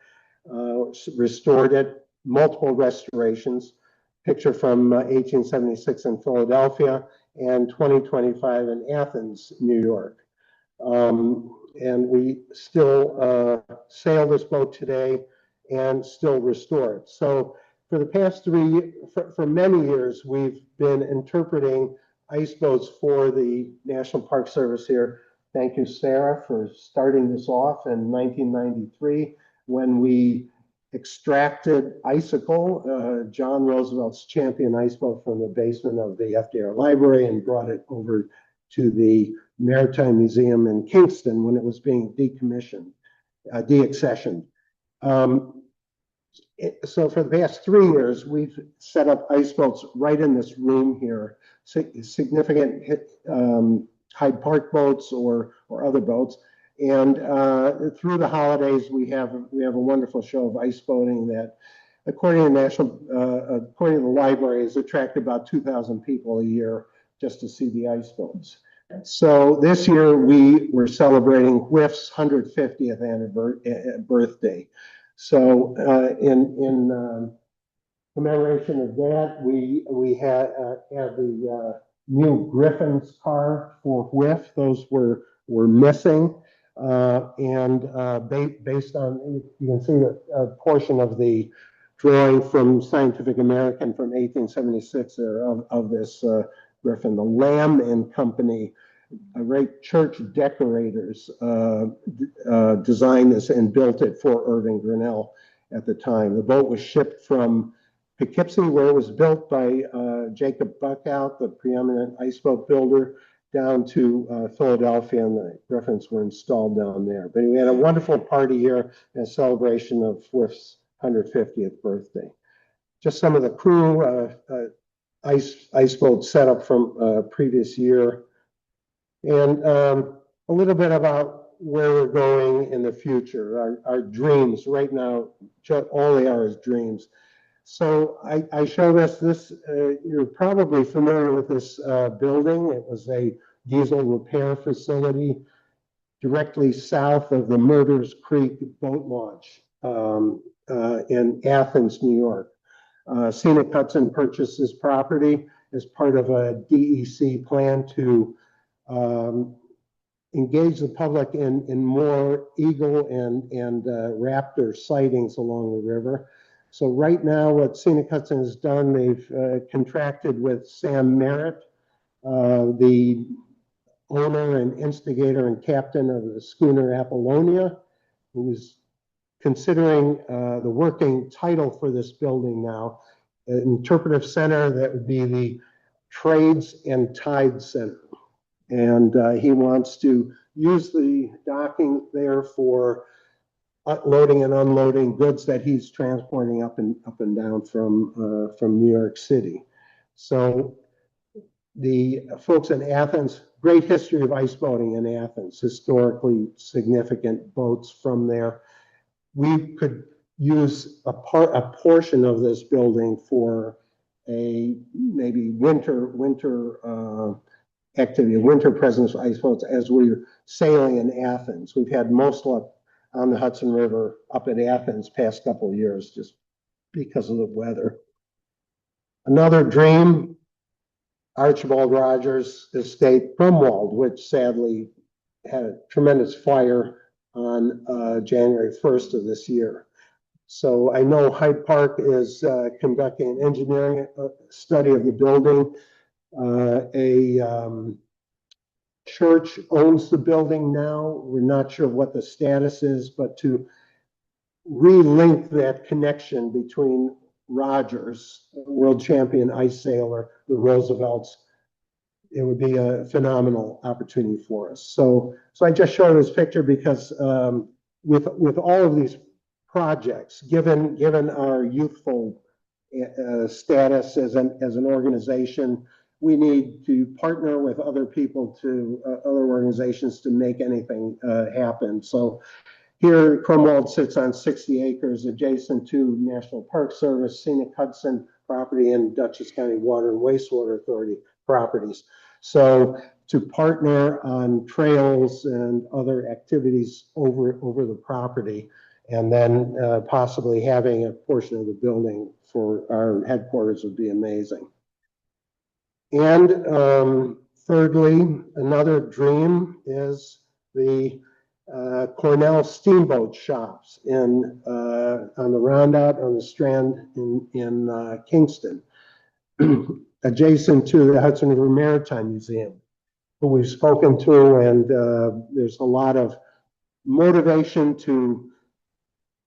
restored it, multiple restorations, picture from 1876 in Philadelphia and 2025 in Athens, New York. And we still sail this boat today and still restore it. So for the past for many years, we've been interpreting ice boats for the National Park Service here. Thank you, Sarah, for starting this off in 1993 when we extracted Icicle, John Roosevelt's champion ice boat, from the basement of the FDR Library and brought it over to the Maritime Museum in Kingston when it was being deaccessioned. So for the past 3 years, we've set up ice boats right in this room here, significant Hyde Park boats or other boats. And through the holidays, we have a wonderful show of ice boating that, according to the library, has attracted about 2,000 people a year just to see the ice boats. So this year we were celebrating Whiff's 150th birthday. So in commemoration of that, we have the new Griffin's car for Whiff. Those were missing. Based on, you can see a portion of the drawing from Scientific American from 1876 there of this Griffin. The Lamb and Company, great church decorators, designed this and built it for Irving Grinnell at the time. The boat was shipped from Poughkeepsie, where it was built by Jacob Buckout, the preeminent ice boat builder, down to Philadelphia, and the Griffins were installed down there. But we had a wonderful party here in celebration of Whiff's 150th birthday. just some of the crew, ice boat setup from previous year. And a little bit about where we're going in the future, our dreams. Right now, all they are is dreams. So I showed us this, you're probably familiar with this building. It was a diesel repair facility directly south of the Murders Creek boat launch in Athens, New York. Scenic Hudson purchased this property as part of a DEC plan to engage the public in more eagle and raptor sightings along the river. So right now, what Scenic Hudson has done, they've contracted with Sam Merritt, the owner and instigator and captain of the schooner Apollonia, who's considering the working title for this building now, an interpretive center that would be the Trades and Tide Center. And he wants to use the docking there for loading and unloading goods that he's transporting up and down from New York City. So the folks in Athens, great history of ice boating in Athens, historically significant boats from there. We could use a portion of this building for a maybe winter activity, a winter presence of ice boats as we're sailing in Athens. We've had most luck on the Hudson River up at Athens past couple of years just because of the weather. Another dream, Archibald Rogers Estate, Brumwald, which sadly had a tremendous fire on January 1st of this year. So I know Hyde Park is conducting an engineering study of the building. A church owns the building now. We're not sure what the status is, but to relink that connection between Rogers, world champion ice sailor, the Roosevelts, it would be a phenomenal opportunity for us. So I just showed this picture because with all of these projects, given our youthful status as an organization, we need to partner with other people other organizations to make anything happen. So here, Cromwell sits on 60 acres adjacent to National Park Service, Scenic Hudson property, and Dutchess County Water and Wastewater Authority properties. So to partner on trails and other activities over the property, and then possibly having a portion of the building for our headquarters would be amazing. And thirdly, another dream is the Cornell Steamboat Shops on the Roundout on the Strand in Kingston, adjacent to the Hudson River Maritime Museum, who we've spoken to, and there's a lot of motivation to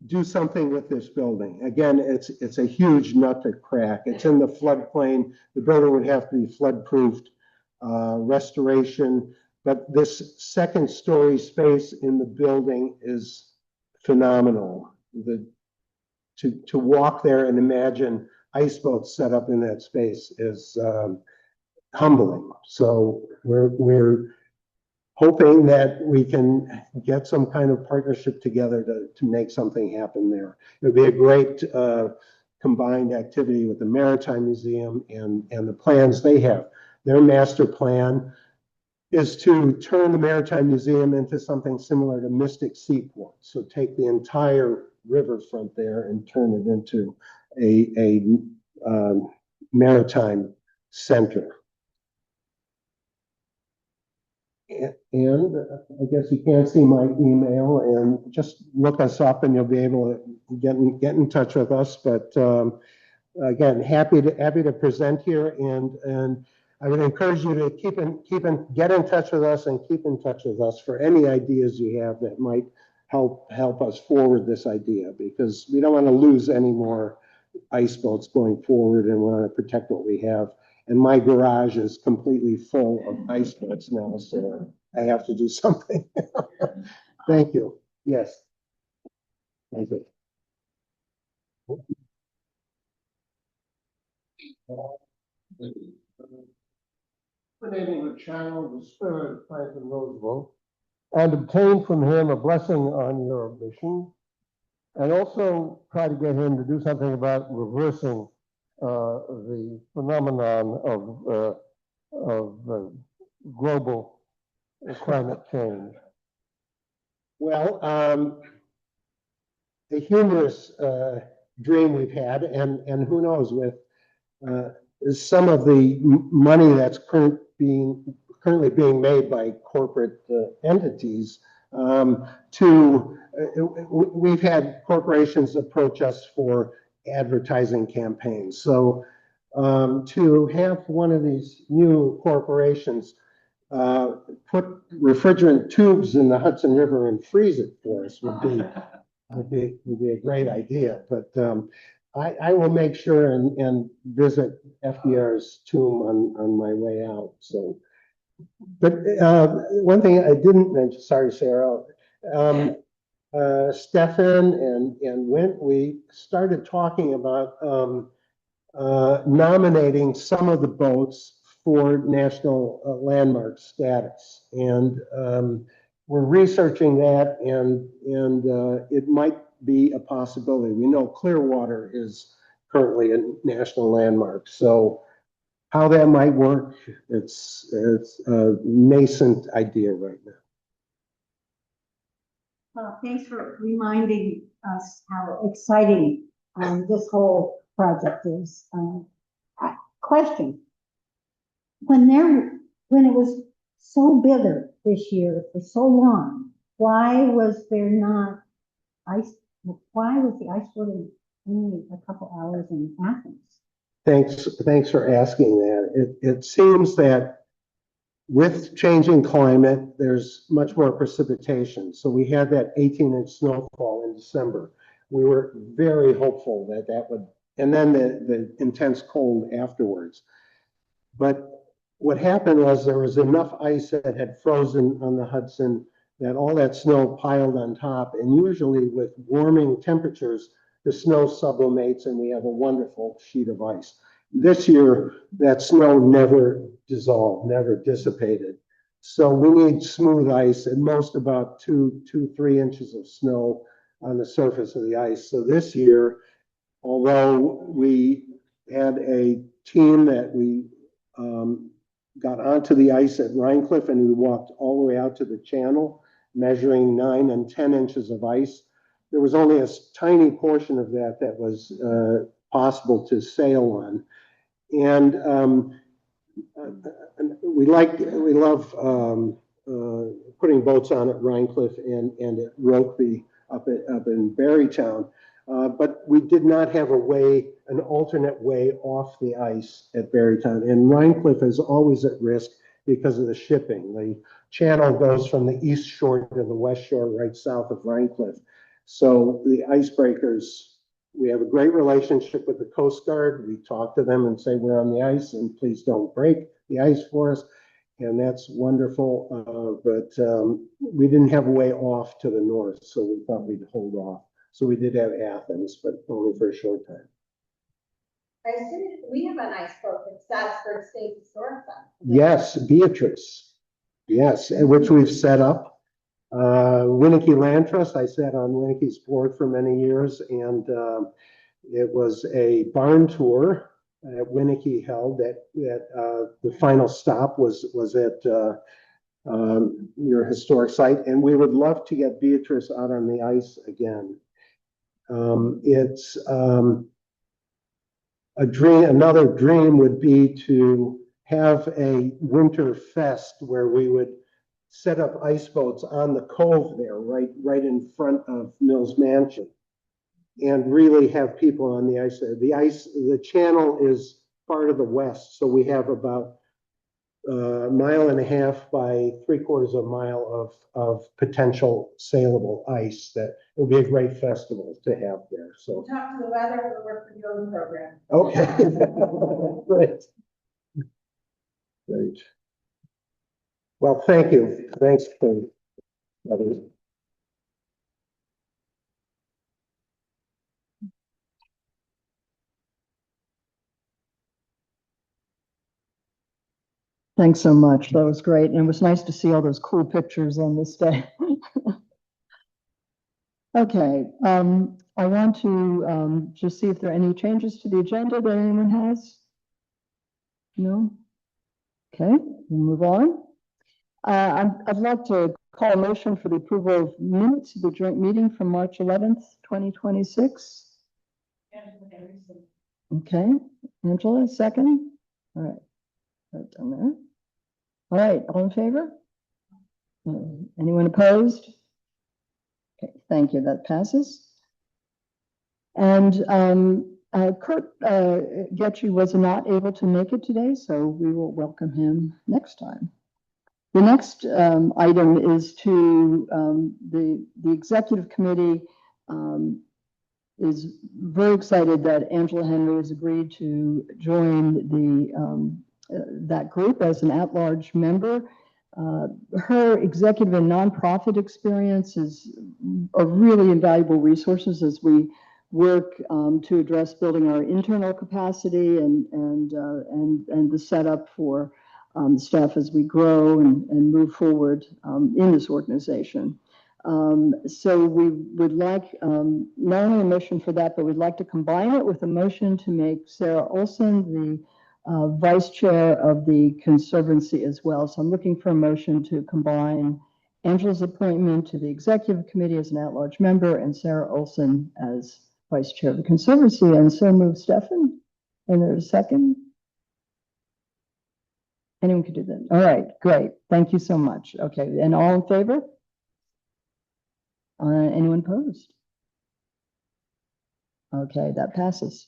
do something with this building. Again, it's a huge nut to crack. It's in the floodplain. The building would have to be flood-proofed, restoration. But this second story space in the building is phenomenal. To walk there and imagine ice boats set up in that space is humbling. So we're hoping that we can get some kind of partnership together to make something happen there. It would be a great combined activity with the Maritime Museum and the plans they have. Their master plan is to turn the Maritime Museum into something similar to Mystic Seaport. So take the entire riverfront there and turn it into a maritime center. And I guess you can't see my email, and just look us up and you'll be able to get in touch with us. But again, happy to present here, and I would encourage you to get in touch with us and keep in touch with us for any ideas you have that might help us forward this idea, because we don't want to lose any more ice boats going forward, and we want to protect what we have. And my garage is completely full of ice boats now, so I have to do something. Thank you. Yes. Thank you. Eliminating the channel of the spirit of Franklin Roosevelt, and obtain from him a blessing on your mission, and also try to get him to do something about reversing the phenomenon of global climate change. Well, a humorous dream we've had, and who knows, with some of the money that's currently being made by corporate entities, we've had corporations approach us for advertising campaigns. So to have one of these new corporations put refrigerant tubes in the Hudson River and freeze it for us would be a great idea. But I will make sure and visit FDR's tomb on my way out. So, but one thing I didn't mention, sorry, Sarah, Stefan and Wint, we started talking about nominating some of the boats for national landmark status, and we're researching that, and it might be a possibility. We know Clearwater is currently a national landmark, so how that might work, it's a nascent idea right now. Thanks for reminding us how exciting this whole project is. Question: when it was so bitter this year for so long, why was there not ice? Why was the ice floating only a couple hours in Athens? Thanks for asking that. It seems that with changing climate, there's much more precipitation. So we had that 18-inch snowfall in December. We were very hopeful that that would, and then the intense cold afterwards. But what happened was there was enough ice that had frozen on the Hudson that all that snow piled on top, and usually with warming temperatures, the snow sublimates and we have a wonderful sheet of ice. This year, that snow never dissolved, never dissipated. So we need smooth ice, at most about 3 inches of snow on the surface of the ice. So this year, although we had a team that we got onto the ice at Rhinecliff, and we walked all the way out to the channel, measuring 9 and 10 inches of ice. There was only a tiny portion of that that was possible to sail on. And we love putting boats on at Rhinecliff and at Rokeby up in Barrytown. But we did not have an alternate way off the ice at Barrytown. And Rhinecliff is always at risk because of the shipping. The channel goes from the east shore to the west shore, right south of Rhinecliff. So the icebreakers, we have a great relationship with the Coast Guard. We talk to them and say, we're on the ice and please don't break the ice for us. And that's wonderful. But we didn't have a way off to the north, so we thought we'd hold off. So we did have Athens, but only for a short time. I assume we have an ice boat at Statsburg State Historic Center. Yes, Beatrice. Yes, which we've set up. Winnicke Land Trust, I sat on Winnicke's board for many years, and it was a barn tour that Winnicke held that the final stop was at your historic site, and we would love to get Beatrice out on the ice again. It's a dream. Another dream would be to have a winter fest where we would set up ice boats on the cove there, right in front of Mills Mansion, and really have people on the ice there. The channel is part of the west, so we have about a mile and a half by 3/4 of a mile of potential saleable ice. That it would be a great festival to have there. So Talk to the weather or work for the yoga program. okay, great. Great. Well, thank you. Thanks for others. Thanks so much. That was great. And it was nice to see all those cool pictures on this day. Okay, I want to just see if there are any changes to the agenda that anyone has. No? Okay, we'll move on. I'd like to call a motion for the approval of minutes of the joint meeting from March 11th, 2026. Okay, Angela, second. All right, right down there. All right, all in favor? Anyone opposed? Okay, thank you, that passes. And Kurt Getchy was not able to make it today, so we will welcome him next time. The next item is to the executive committee is very excited that Angela Henry has agreed to join that group as an at-large member. Her executive and nonprofit experience are really invaluable resources as we work to address building our internal capacity and the setup for staff as we grow and move forward in this organization. So we would like not only a motion for that, but we'd like to combine it with a motion to make Sarah Olson the vice chair of the Conservancy as well. So I'm looking for a motion to combine Angela's appointment to the executive committee as an at-large member and Sarah Olson as vice chair of the Conservancy. And so move Stefan. And there's a second. Anyone could do that. All right, great. Thank you so much. Okay, and all in favor? Anyone opposed? Okay, that passes.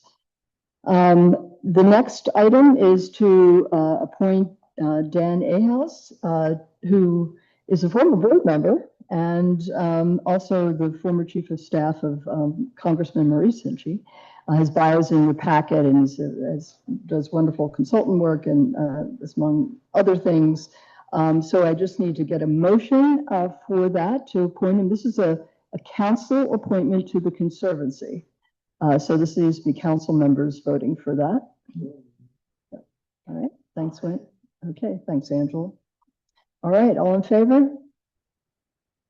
The next item is to appoint Dan Ahaus, who is a former board member and also the former chief of staff of Congressman Maurice Hinchey. His bio is in your packet, and he does wonderful consultant work and among other things. So I just need to get a motion for that to appoint him. This is a council appointment to the Conservancy. So this needs to be council members voting for that. All right, thanks, Wayne. Okay, thanks, Angela. All right, all in favor?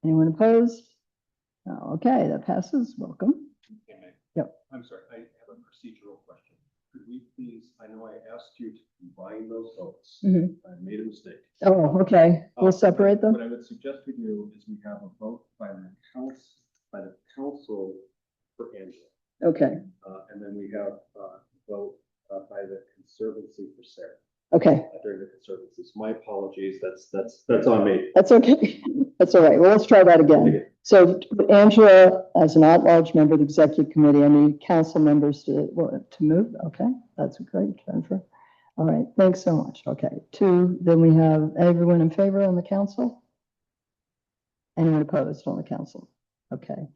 Anyone opposed? Oh, okay, that passes. Welcome. Yep. I'm sorry, I have a procedural question. Could we please, I know I asked you to combine those votes. Mhm. I made a mistake. Oh, okay. We'll separate them. What I would suggest we do is we have a vote by the council for Angela. Okay. And then we have a vote by the Conservancy for Sarah. Okay. During the Conservancy. So my apologies. That's on me. That's okay. That's all right. Well, let's try that again. So Angela, as an at-large member of the executive committee, I need council members to move. Okay, that's great, Jennifer. All right, thanks so much. Okay, then we have everyone in favor on the council? Anyone opposed on the council? Okay.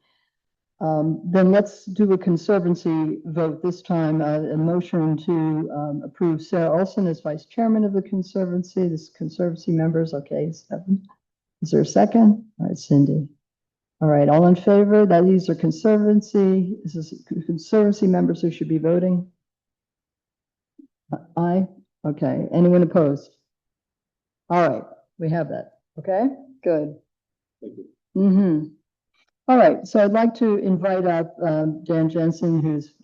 Then let's do a Conservancy vote this time. A motion to approve Sarah Olson as vice chairman of the Conservancy. This Conservancy members, okay, Stephen. Is there a second? All right, Cindy. All right, all in favor? These are Conservancy. This is Conservancy members who should be voting. Aye. Okay. Anyone opposed? All right, we have that. Okay, good. Thank you. Mm-hmm. All right, so I'd like to invite up Dan Jensen, who's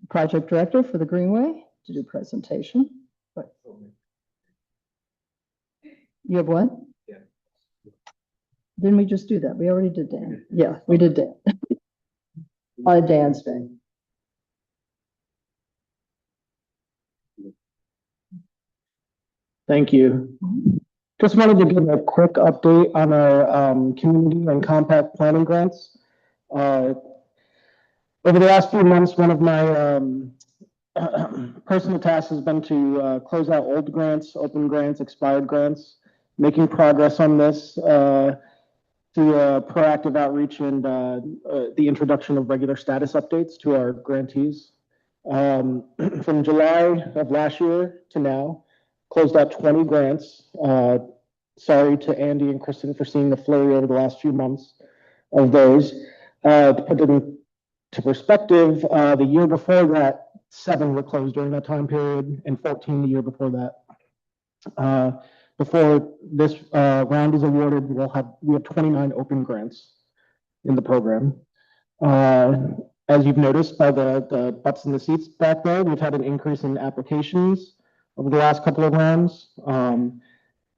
project director for the Greenway, to do a presentation. You have what? Yeah. Didn't we just do that? We already did Dan. Yeah, we did Dan. On Dan's day. Thank you. Just wanted to give a quick update on our community and compact planning grants. Over the last few months, one of my personal tasks has been to close out old grants, open grants, expired grants, making progress on this through proactive outreach and the introduction of regular status updates to our grantees. From July of last year to now, closed out 20 grants. Sorry to Andy and Kristen for seeing the flurry over the last few months of those. To put it into perspective, the year before that, 7 were closed during that time period, and 14 the year before that. Before this round is awarded, we have 29 open grants in the program. As you've noticed by the butts in the seats back there, we've had an increase in applications over the last couple of rounds.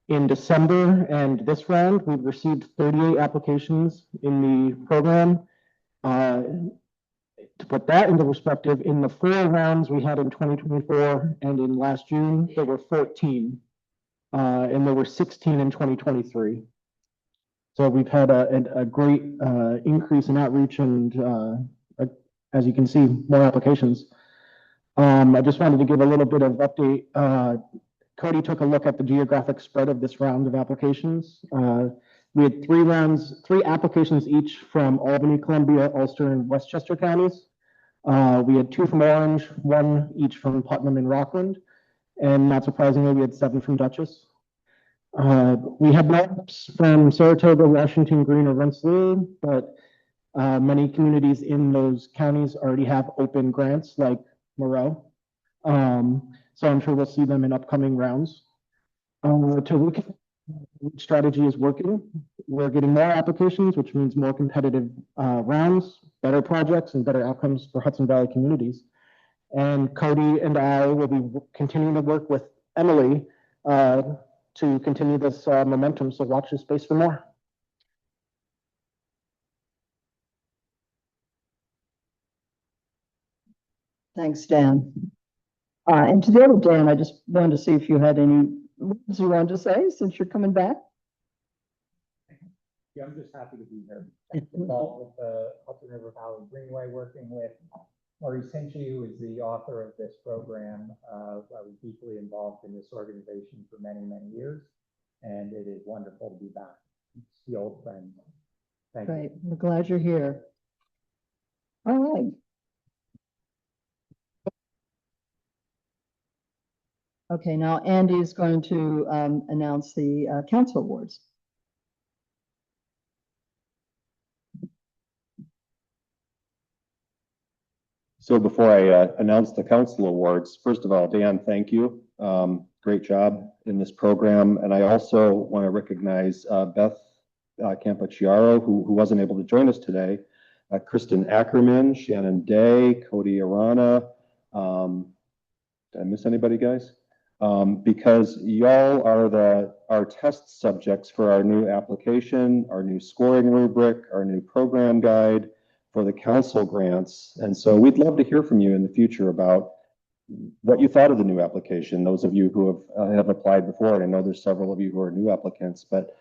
In December and this round, we've received 38 applications in the program. To put that into perspective, in the 4 rounds we had in 2024 and in last June, there were 14, and there were 16 in 2023. So we've had a great increase in outreach and, as you can see, more applications. I just wanted to give a little bit of update. Cody took a look at the geographic spread of this round of applications. We had 3 applications each from Albany, Columbia, Ulster, and Westchester counties. We had 2 from Orange, 1 each from Putnam and Rockland, and not surprisingly, we had 7 from Dutchess. We had maps from Saratoga, Washington, Greene, or Rensselaer, but many communities in those counties already have open grants like Moreau. So I'm sure we'll see them in upcoming rounds. To look at which strategy is working, we're getting more applications, which means more competitive rounds, better projects, and better outcomes for Hudson Valley communities. And Cody and I will be continuing to work with Emily to continue this momentum, so watch this space for more. Thanks, Dan. And to the other Dan, I just wanted to see if you had any words you wanted to say since you're coming back. Yeah, I'm just happy to be here. Involved with the Hudson River Valley Greenway, working with Maurice Hinchy, who is the author of this program. I was deeply involved in this organization for many, many years, and it is wonderful to be back. It's the old friend. Thank you. Great, we're glad you're here. All right. Okay, now Andy is going to announce the council awards. So before I announce the council awards, first of all, Dan, thank you. Great job in this program. And I also want to recognize Beth Campacciaro, who wasn't able to join us today, Kristen Ackerman, Shannon Day, Cody Arana. Did I miss anybody, guys? Because y'all are our test subjects for our new application, our new scoring rubric, our new program guide for the council grants. And so we'd love to hear from you in the future about what you thought of the new application. Those of you who have applied before, and I know there's several of you who are new applicants, but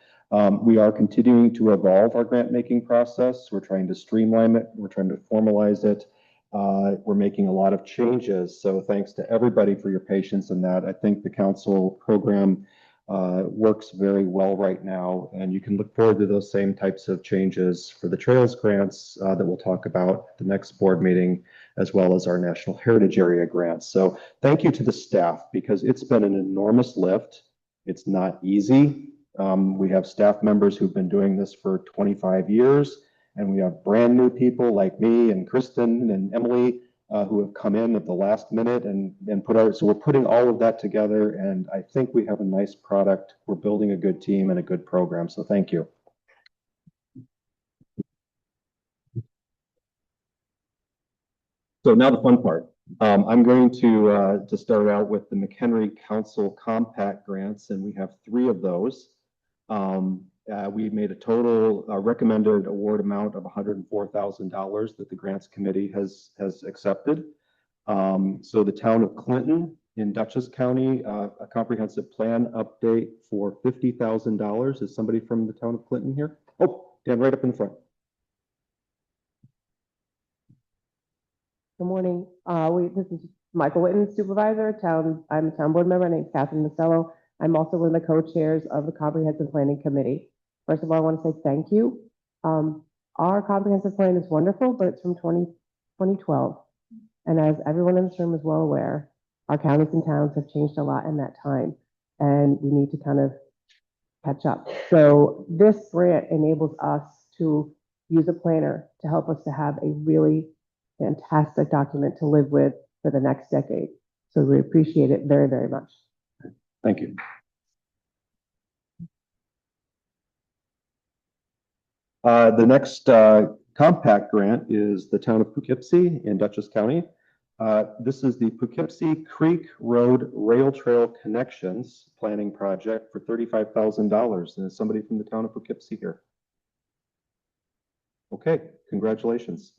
we are continuing to evolve our grant making process. We're trying to streamline it. We're trying to formalize it. We're making a lot of changes. So thanks to everybody for your patience in that. I think the council program works very well right now, and you can look forward to those same types of changes for the trails grants that we'll talk about at the next board meeting, as well as our National Heritage Area grants. So thank you to the staff, because it's been an enormous lift. It's not easy. We have staff members who've been doing this for 25 years, and we have brand new people like me and Kristen and Emily who have come in at the last minute and so we're putting all of that together, and I think we have a nice product. We're building a good team and a good program, so thank you. So now the fun part. I'm going to start out with the McHenry Council Compact grants, and we have 3 of those. We made a total recommended award amount of $104,000 that the grants committee has accepted. So the town of Clinton in Dutchess County, a comprehensive plan update for $50,000. Is somebody from the town of Clinton here? Oh, Dan, right up in the front. Good morning. This is Michael Witten, supervisor. I'm a town board member. My name is Catherine Macello. I'm also one of the co-chairs of the Comprehensive Planning Committee. First of all, I want to say thank you. Our comprehensive plan is wonderful, but it's from 2012. And as everyone in this room is well aware, our counties and towns have changed a lot in that time, and we need to kind of catch up. So this grant enables us to use a planner to help us to have a really fantastic document to live with for the next decade. So we appreciate it very, very much. Thank you. The next compact grant is the town of Poughkeepsie in Dutchess County. This is the Poughkeepsie Creek Road Rail Trail Connections Planning Project for $35,000. And is somebody from the town of Poughkeepsie here? Okay, congratulations.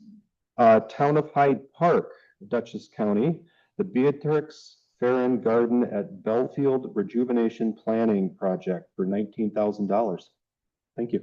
Town of Hyde Park, Dutchess County, the Beatrix Farron Garden at Belfield Rejuvenation Planning Project for $19,000. Thank you.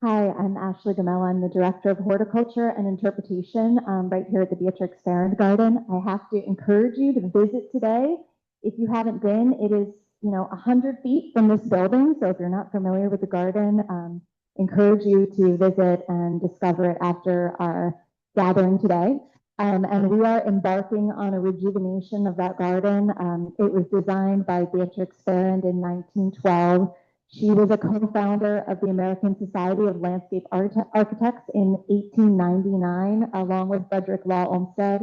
Hi, I'm Ashley Gamella. I'm the Director of Horticulture and Interpretation right here at the Beatrix Farron Garden. I have to encourage you to visit today. If you haven't been, it is 100 feet from this building. So if you're not familiar with the garden, encourage you to visit and discover it after our gathering today. And we are embarking on a rejuvenation of that garden. It was designed by Beatrix Farron in 1912. She was a co-founder of the American Society of Landscape Architects in 1899, along with Frederick Law Olmsted,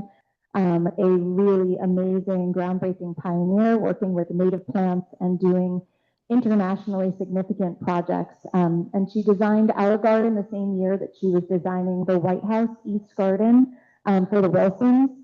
a really amazing, groundbreaking pioneer working with native plants and doing internationally significant projects. And she designed our garden the same year that she was designing the White House East Garden for the Wilsons.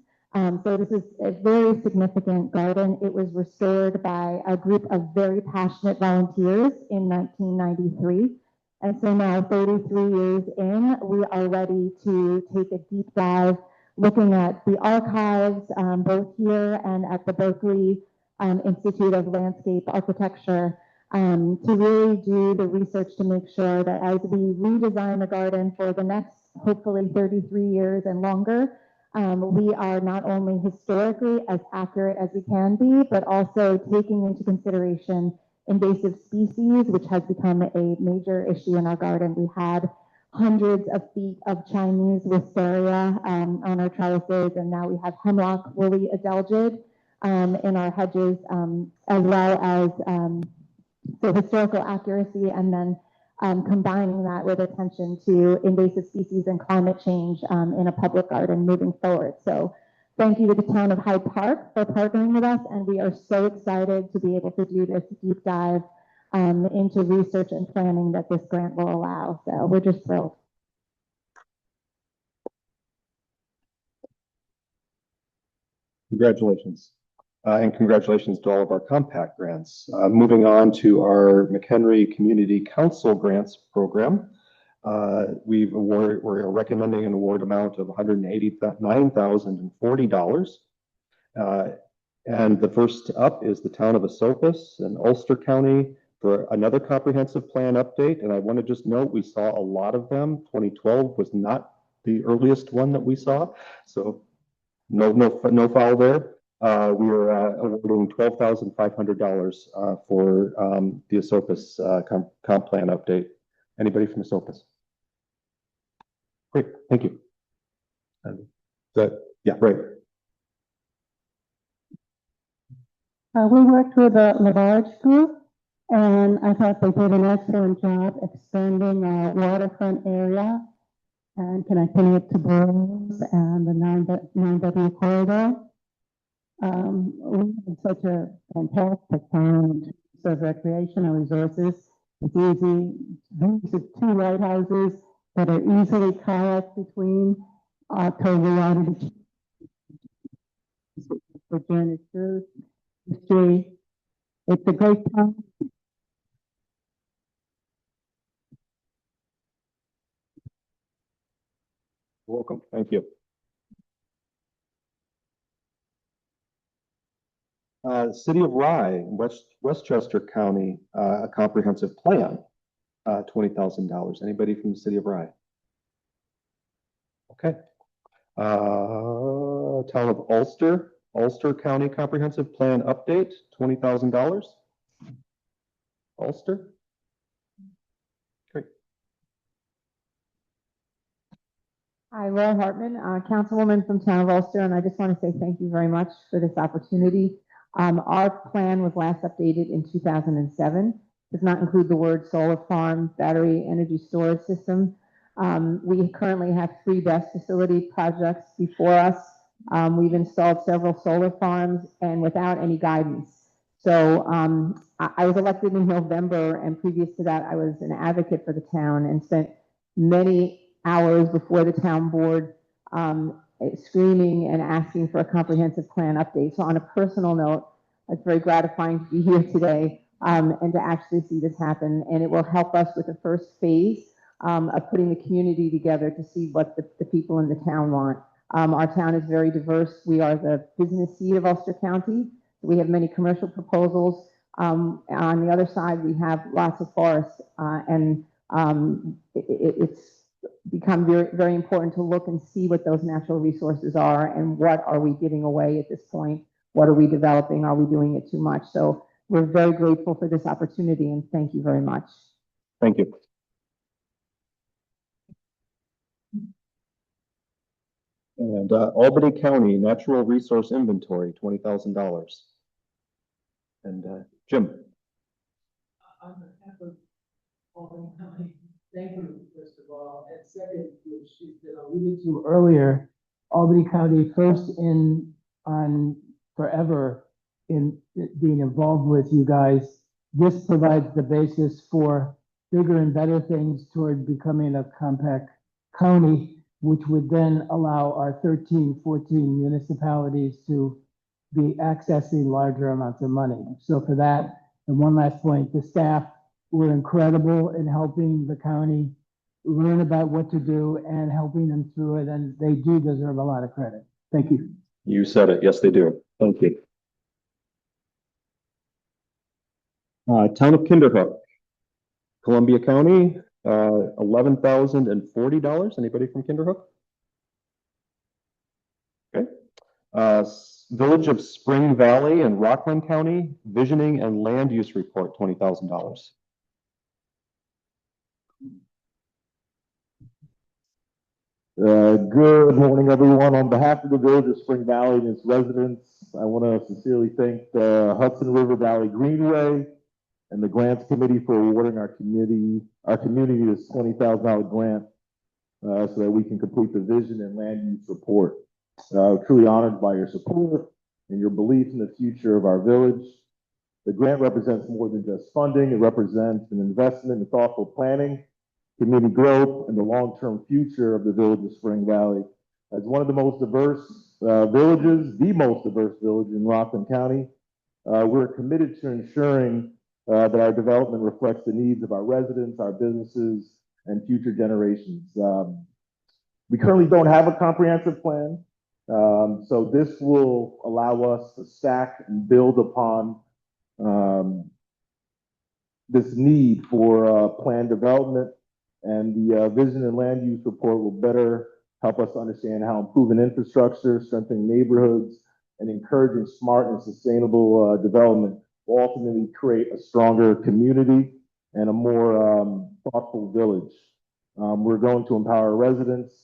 So this is a very significant garden. It was restored by a group of very passionate volunteers in 1993. And so now 33 years in, we are ready to take a deep dive looking at the archives, both here and at the Berkeley Institute of Landscape Architecture, to really do the research to make sure that as we redesign the garden for the next, hopefully 33 years and longer, we are not only historically as accurate as we can be, but also taking into consideration invasive species, which has become a major issue in our garden. We had hundreds of feet of Chinese wisteria on our trellises, and now we have hemlock woolly adelgid in our hedges, as well as so historical accuracy, and then combining that with attention to invasive species and climate change in a public garden moving forward. So thank you to the town of Hyde Park for partnering with us, and we are so excited to be able to do this deep dive into research and planning that this grant will allow. So we're just thrilled. Congratulations. And congratulations to all of our compact grants. Moving on to our McHenry Community Council Grants Program. We're recommending an award amount of $189,040. And the first up is the town of Esopus in Ulster County for another comprehensive plan update. And I want to just note, we saw a lot of them. 2012 was not the earliest one that we saw. So no foul there. We are awarding $12,500 for the Esopus comp plan update. Anybody from Esopus? Great, thank you. Yeah, right. We worked with the Labarge Group, and I thought they did an excellent job expanding our waterfront area and connecting it to Burroughs and the 9W corridor. We have such a fantastic time in terms of recreational resources. It's easy. These are two lighthouses that are easily kayaked between October and for journey through history. It's a great time. Welcome, thank you. City of Rye, Westchester County, a comprehensive plan, $20,000. Anybody from the City of Rye? Okay. Town of Ulster County Comprehensive Plan Update, $20,000. Ulster? Great. Hi, Laura Hartman, Councilwoman from Town of Ulster, and I just want to say thank you very much for this opportunity. Our plan was last updated in 2007. Does not include the word solar farm, battery energy storage system. We currently have 3 BESS facility projects before us. We've installed several solar farms and without any guidance. So I was elected in November, and previous to that, I was an advocate for the town and spent many hours before the town board, screaming and asking for a comprehensive plan update. So on a personal note, it's very gratifying to be here today and to actually see this happen. And it will help us with the first phase of putting the community together to see what the people in the town want. Our town is very diverse. We are the business seat of Ulster County. We have many commercial proposals. On the other side, we have lots of forests, and it's become very, very important to look and see what those natural resources are and what are we giving away at this point. What are we developing? Are we doing it too much? So we're very grateful for this opportunity, and thank you very much. Thank you. And Albany County Natural Resource Inventory, $20,000. And Jim. On behalf of Albany County, thank you, first of all. And second, which has been alluded to earlier, Albany County first on forever in being involved with you guys. This provides the basis for bigger and better things toward becoming a compact county, which would then allow our 13, 14 municipalities to be accessing larger amounts of money. So for that, and one last point, the staff were incredible in helping the county learn about what to do and helping them through it, and they do deserve a lot of credit. Thank you. You said it. Yes, they do. Thank you. Town of Kinderhook, Columbia County, $11,040. Anybody from Kinderhook? Okay. Village of Spring Valley and Rockland County, Visioning and Land Use Report, $20,000. Good morning, everyone. On behalf of the Village of Spring Valley and its residents, I want to sincerely thank the Hudson River Valley Greenway and the Grants Committee for awarding our community this $20,000 grant so that we can complete the vision and land use report. Truly honored by your support and your belief in the future of our village. The grant represents more than just funding. It represents an investment in thoughtful planning, community growth, and the long-term future of the Village of Spring Valley. As one of the most diverse villages, the most diverse village in Rockland County, we're committed to ensuring that our development reflects the needs of our residents, our businesses, and future generations. We currently don't have a comprehensive plan, so this will allow us to stack and build upon this need for plan development, and the vision and land use report will better help us understand how improving infrastructure, strengthening neighborhoods, and encouraging smart and sustainable development will ultimately create a stronger community and a more thoughtful village. We're going to empower residents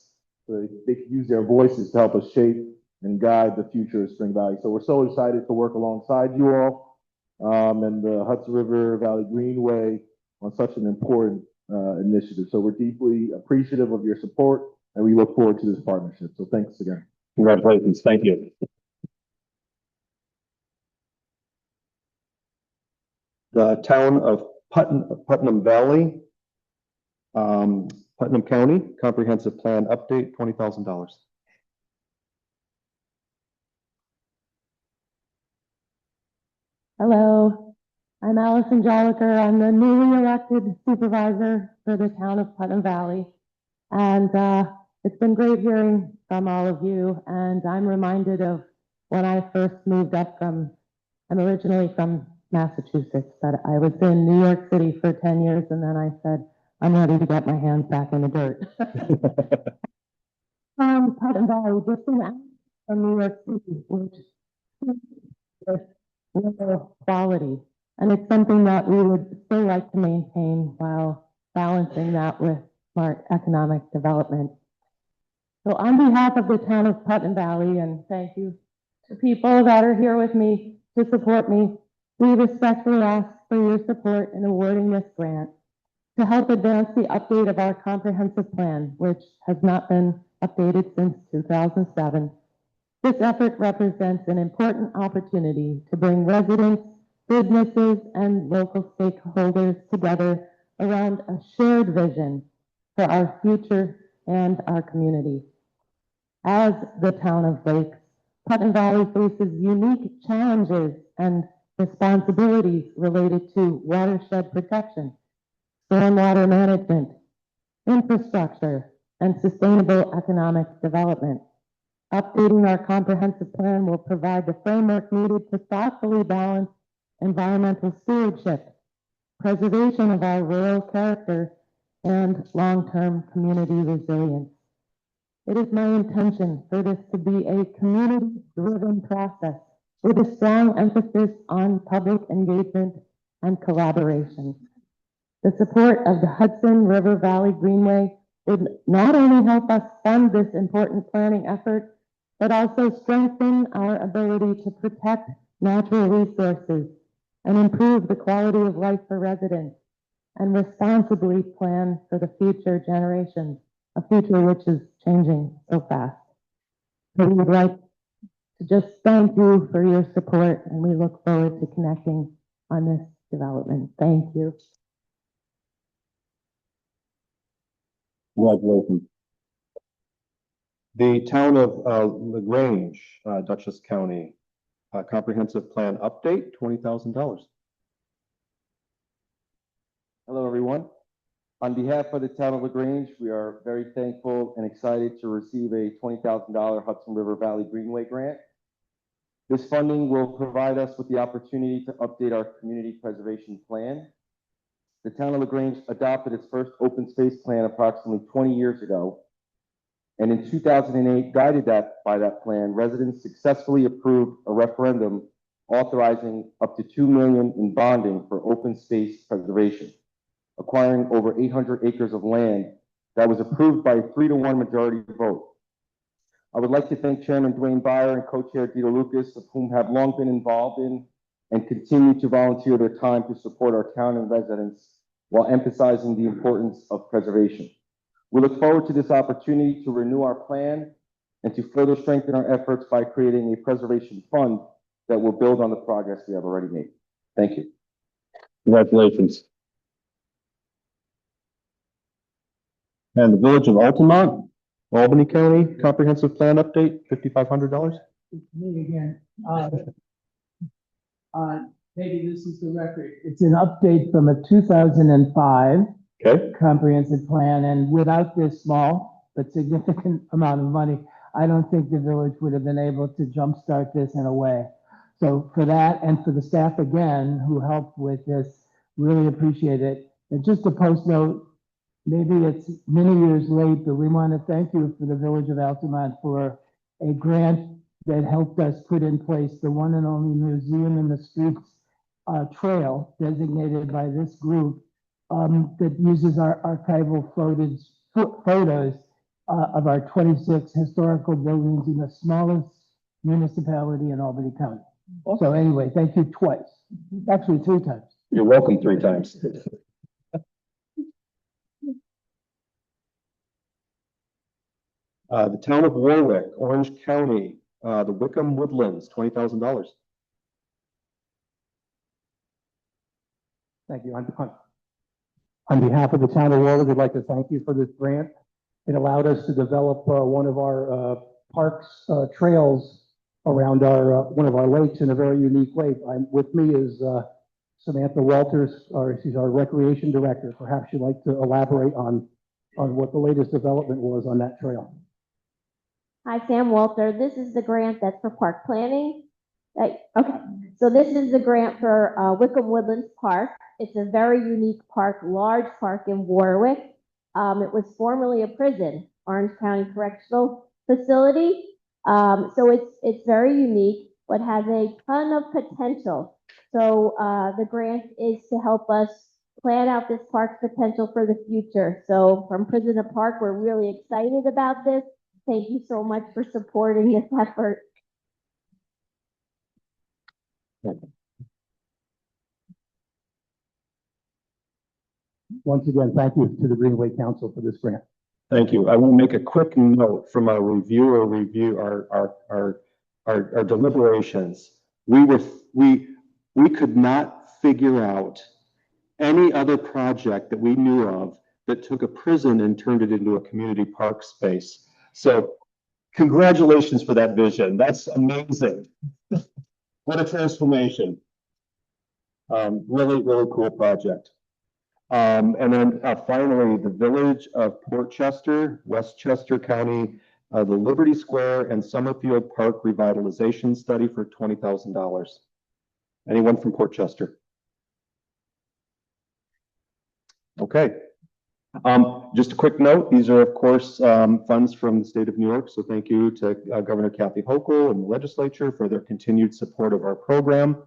so they can use their voices to help us shape and guide the future of Spring Valley. So we're so excited to work alongside you all and the Hudson River Valley Greenway on such an important initiative. So we're deeply appreciative of your support, and we look forward to this partnership. So thanks again. Congratulations. Thank you. The town of Putnam Valley, Putnam County, comprehensive plan update, $20,000. Hello, I'm Allison Jolliker. I'm the newly elected supervisor for the town of Putnam Valley. And it's been great hearing from all of you. And I'm reminded of when I first moved up I'm originally from Massachusetts, but I was in New York City for 10 years. And then I said, I'm ready to get my hands back in the dirt. Putnam Valley, just from New York City, which quality. And it's something that we would still like to maintain while balancing that with smart economic development. So on behalf of the town of Putnam Valley, and thank you to people that are here with me to support me, we respectfully ask for your support in awarding this grant to help advance the update of our comprehensive plan, which has not been updated since 2007. This effort represents an important opportunity to bring residents, businesses, and local stakeholders together around a shared vision for our future and our community. As the town of Lakes, Putnam Valley faces unique challenges and responsibilities related to watershed protection, stormwater management, infrastructure, and sustainable economic development. Updating our comprehensive plan will provide the framework needed to thoughtfully balance environmental stewardship, preservation of our rural character, and long-term community resilience. It is my intention for this to be a community-driven process with a strong emphasis on public engagement and collaboration. The support of the Hudson River Valley Greenway would not only help us fund this important planning effort, but also strengthen our ability to protect natural resources and improve the quality of life for residents and responsibly plan for the future generations, a future which is changing so fast. So we would like to just thank you for your support, and we look forward to connecting on this development. Thank you. Congratulations. The town of LaGrange, Dutchess County, comprehensive plan update, $20,000. Hello, everyone. On behalf of the town of LaGrange, we are very thankful and excited to receive a $20,000 Hudson River Valley Greenway grant. This funding will provide us with the opportunity to update our community preservation plan. The town of LaGrange adopted its first open space plan approximately 20 years ago. And in 2008, guided by that plan, residents successfully approved a referendum authorizing up to $2 million in bonding for open space preservation, acquiring over 800 acres of land that was approved by a 3-to-1 majority vote. I would like to thank Chairman Dwayne Byer and Co-Chair Dita Lucas, of whom have long been involved in and continue to volunteer their time to support our town and residents while emphasizing the importance of preservation. We look forward to this opportunity to renew our plan and to further strengthen our efforts by creating a preservation fund that will build on the progress we have already made. Thank you. Congratulations. And the Village of Altamont, Albany County, comprehensive plan update, $5,500. Me again. Maybe this is the record. It's an update from a 2005 comprehensive plan, and without this small but significant amount of money, I don't think the village would have been able to jumpstart this in a way. So for that, and for the staff again who helped with this, really appreciate it. And just a post note, maybe it's many years late, but we want to thank you for the Village of Altamont for a grant that helped us put in place the one and only Museum in the Streets trail designated by this group that uses our archival photos of our 26 historical buildings in the smallest municipality in Albany County. So anyway, thank you twice, actually 3 times. You're welcome 3 times. The town of Warwick, Orange County, the Wickham Woodlands, $20,000. Thank you. On behalf of the town of Warwick, we'd like to thank you for this grant. It allowed us to develop one of our parks trails around our one of our lakes in a very unique way. With me is Samantha Walters, she's our recreation director. Perhaps you'd like to elaborate on what the latest development was on that trail. Hi, Sam Walter. This is the grant that's for park planning. Okay, so this is the grant for Wickham Woodlands Park. It's a very unique park, large park in Warwick. It was formerly a prison, Orange County Correctional Facility. So it's very unique, but has a ton of potential. So the grant is to help us plan out this park's potential for the future. So from prison to park, we're really excited about this. Thank you so much for supporting this effort. Once again, thank you to the Greenway Council for this grant. Thank you. I will make a quick note from a reviewer review our deliberations. We could not figure out any other project that we knew of that took a prison and turned it into a community park space. So congratulations for that vision. That's amazing. What a transformation. Really, really cool project. And then finally, the village of Port Chester, Westchester County, the Liberty Square and Summerfield Park revitalization study for $20,000. Anyone from Port Chester? Okay. Just a quick note, these are of course funds from the state of New York, so thank you to Governor Kathy Hochul and the legislature for their continued support of our program.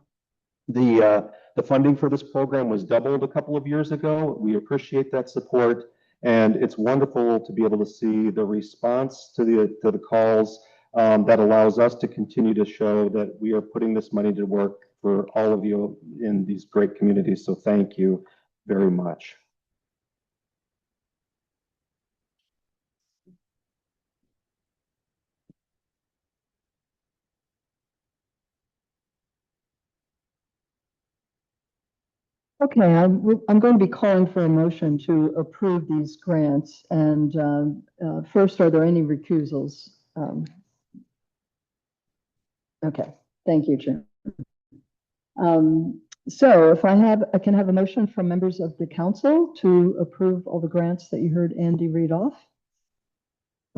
The funding for this program was doubled a couple of years ago. We appreciate that support, and it's wonderful to be able to see the response to the calls that allows us to continue to show that we are putting this money to work for all of you in these great communities. So thank you very much. Okay, I'm going to be calling for a motion to approve these grants. And first, are there any recusals? Okay, thank you, Jim. So if I can have a motion from members of the council to approve all the grants that you heard Andy read off.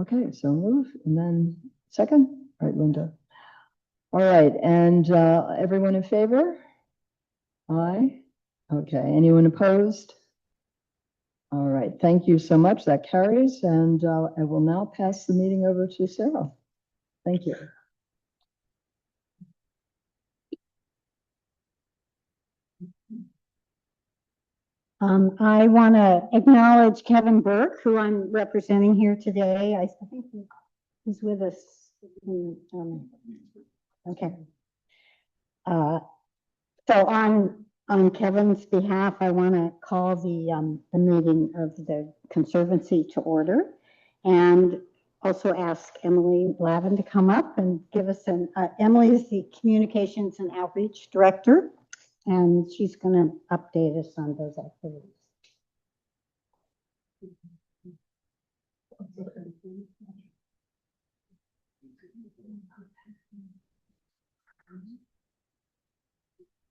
Okay, so move, and then second. All right, Linda. All right, and everyone in favor? Aye. Okay, anyone opposed? All right, thank you so much. That carries, and I will now pass the meeting over to Sarah. Thank you. I want to acknowledge Kevin Burke, who I'm representing here today. I think he's with us. Okay. So on Kevin's behalf, I want to call the meeting of the Conservancy to order, and also ask Emily Lavin to come up and give us Emily is the Communications and Outreach Director, and she's going to update us on those activities.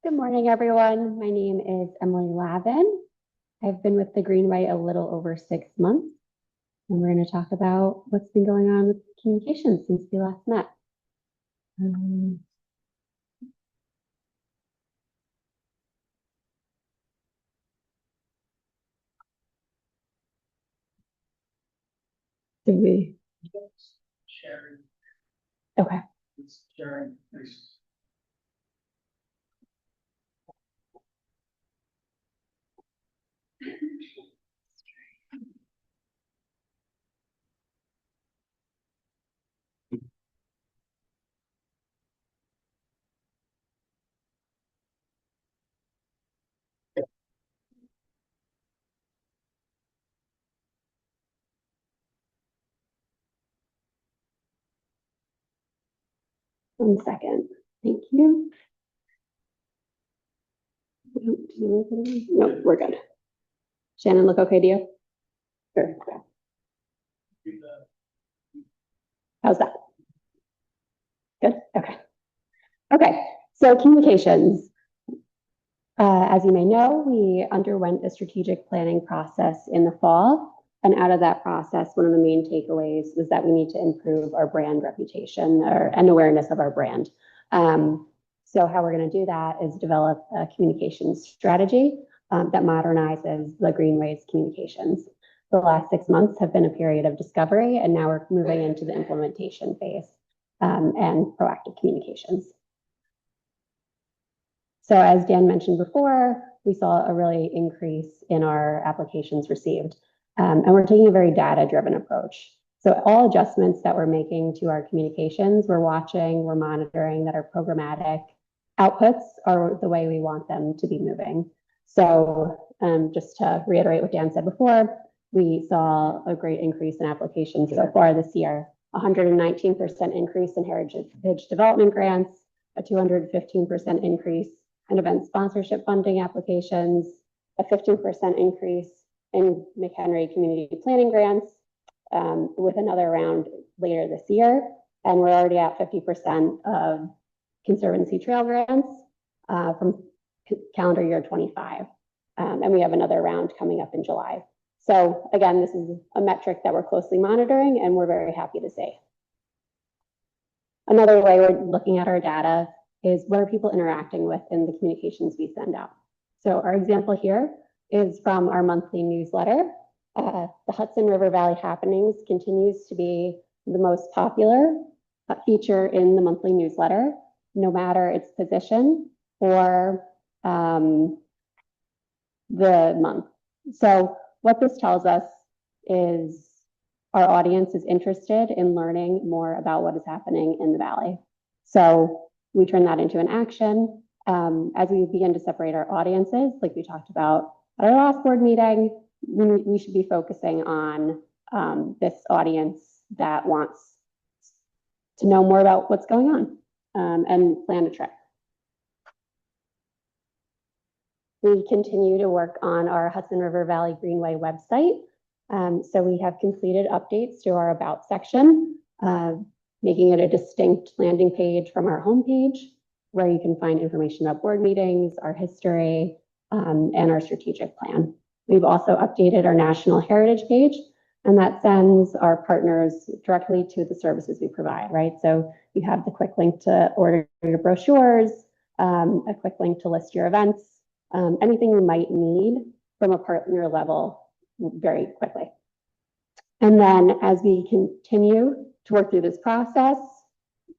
Good morning, everyone. My name is Emily Lavin. I've been with the Greenway a little over 6 months, and we're going to talk about what's been going on with communications since we last met. Did we? Sharing. Okay. It's sharing. One second. Thank you. No, we're good. Shannon, look okay to you? Sure. How's that? Good. Okay. Okay. So communications. As you may know, we underwent a strategic planning process in the fall. And out of that process, one of the main takeaways was that we need to improve our brand reputation and awareness of our brand. So how we're going to do that is develop a communications strategy that modernizes the Greenway's communications. The last 6 months have been a period of discovery, and now we're moving into the implementation phase and proactive communications. So as Dan mentioned before, we saw a really increase in our applications received. And we're taking a very data-driven approach. So all adjustments that we're making to our communications, we're watching, we're monitoring that our programmatic outputs are the way we want them to be moving. So just to reiterate what Dan said before, we saw a great increase in applications so far this year, 119% increase in heritage development grants, a 215% increase in event sponsorship funding applications, a 15% increase in McHenry Community Planning Grants, with another round later this year. And we're already at 50% of Conservancy Trail grants from calendar year 25. And we have another round coming up in July. So again, this is a metric that we're closely monitoring and we're very happy to see. Another way we're looking at our data is what are people interacting with in the communications we send out. So our example here is from our monthly newsletter. The Hudson River Valley Happenings continues to be the most popular feature in the monthly newsletter, no matter its position or the month. So what this tells us is our audience is interested in learning more about what is happening in the Valley. So we turn that into an action as we begin to separate our audiences, like we talked about at our last board meeting. We should be focusing on this audience that wants to know more about what's going on and plan a trip. We continue to work on our Hudson River Valley Greenway website. So we have completed updates to our About section, making it a distinct landing page from our homepage, where you can find information about board meetings, our history, and our strategic plan. We've also updated our National Heritage page, and that sends our partners directly to the services we provide, right? So you have the quick link to order your brochures, a quick link to list your events, anything you might need from a partner level very quickly. And then as we continue to work through this process,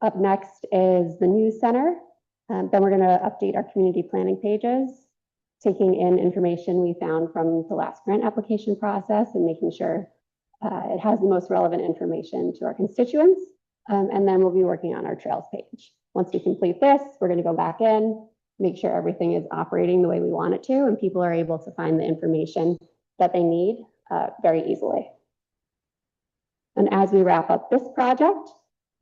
up next is the News Center. Then we're going to update our community planning pages, taking in information we found from the last grant application process and making sure it has the most relevant information to our constituents. And then we'll be working on our trails page. Once we complete this, we're going to go back in, make sure everything is operating the way we want it to, and people are able to find the information that they need very easily. And as we wrap up this project,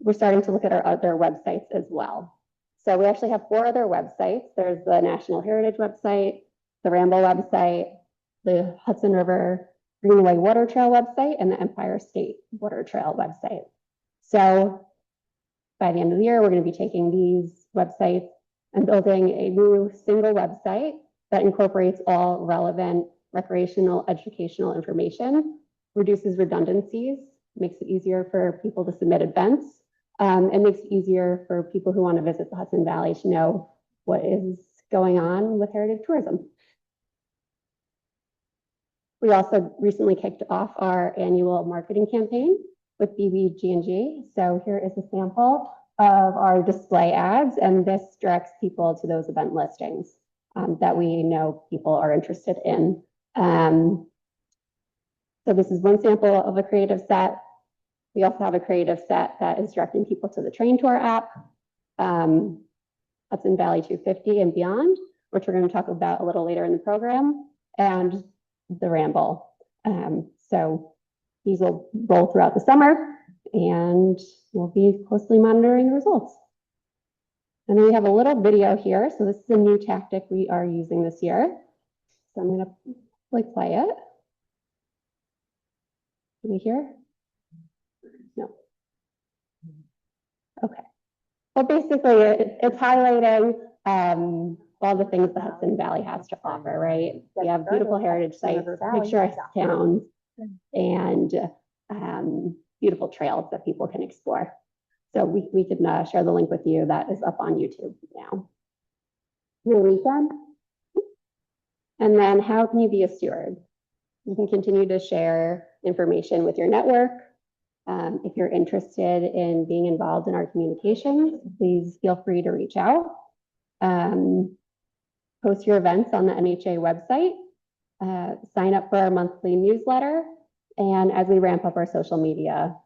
we're starting to look at our other websites as well. So we actually have 4 other websites. There's the National Heritage website, the Ramble website, the Hudson River Greenway Water Trail website, and the Empire State Water Trail website. So by the end of the year, we're going to be taking these websites and building a new single website that incorporates all relevant recreational educational information, reduces redundancies, makes it easier for people to submit events, and makes it easier for people who want to visit the Hudson Valley to know what is going on with heritage tourism. We also recently kicked off our annual marketing campaign with BBG&G. So here is a sample of our display ads, and this directs people to those event listings that we know people are interested in. So this is one sample of a creative set. We also have a creative set that is directing people to the Train Tour app, Hudson Valley 250 and beyond, which we're going to talk about a little later in the program, and the Ramble. So these will roll throughout the summer, and we'll be closely monitoring the results. And then we have a little video here. So this is a new tactic we are using this year. So I'm going to play it. Can we hear? No. Okay. Well, basically, it's highlighting all the things the Hudson Valley has to offer, right? We have beautiful heritage sites, picturesque towns, and beautiful trails that people can explore. So we can share the link with you. That is up on YouTube now. Your weekend. And then how can you be a steward? You can continue to share information with your network. If you're interested in being involved in our communications, please feel free to reach out. Post your events on the NHA website. Sign up for our monthly newsletter. And as we ramp up our social media,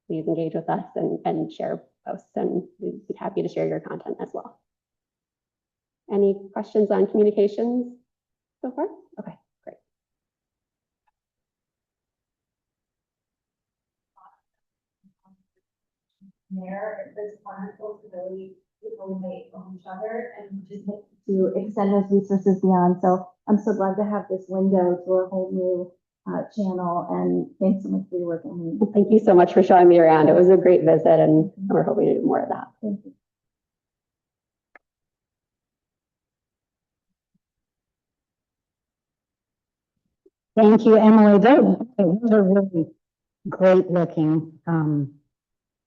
please engage with us and share posts, and we'd be happy to share your content as well. Any questions on communications so far? Okay, great. There, there's wonderful ability to eliminate from each other and just to extend those resources beyond. So I'm so glad to have this window to a whole new channel, and thanks so much for your work on me. Thank you so much for showing me around. It was a great visit, and we're hoping to do more of that. Thank you. Thank you, Emily. Those are really great looking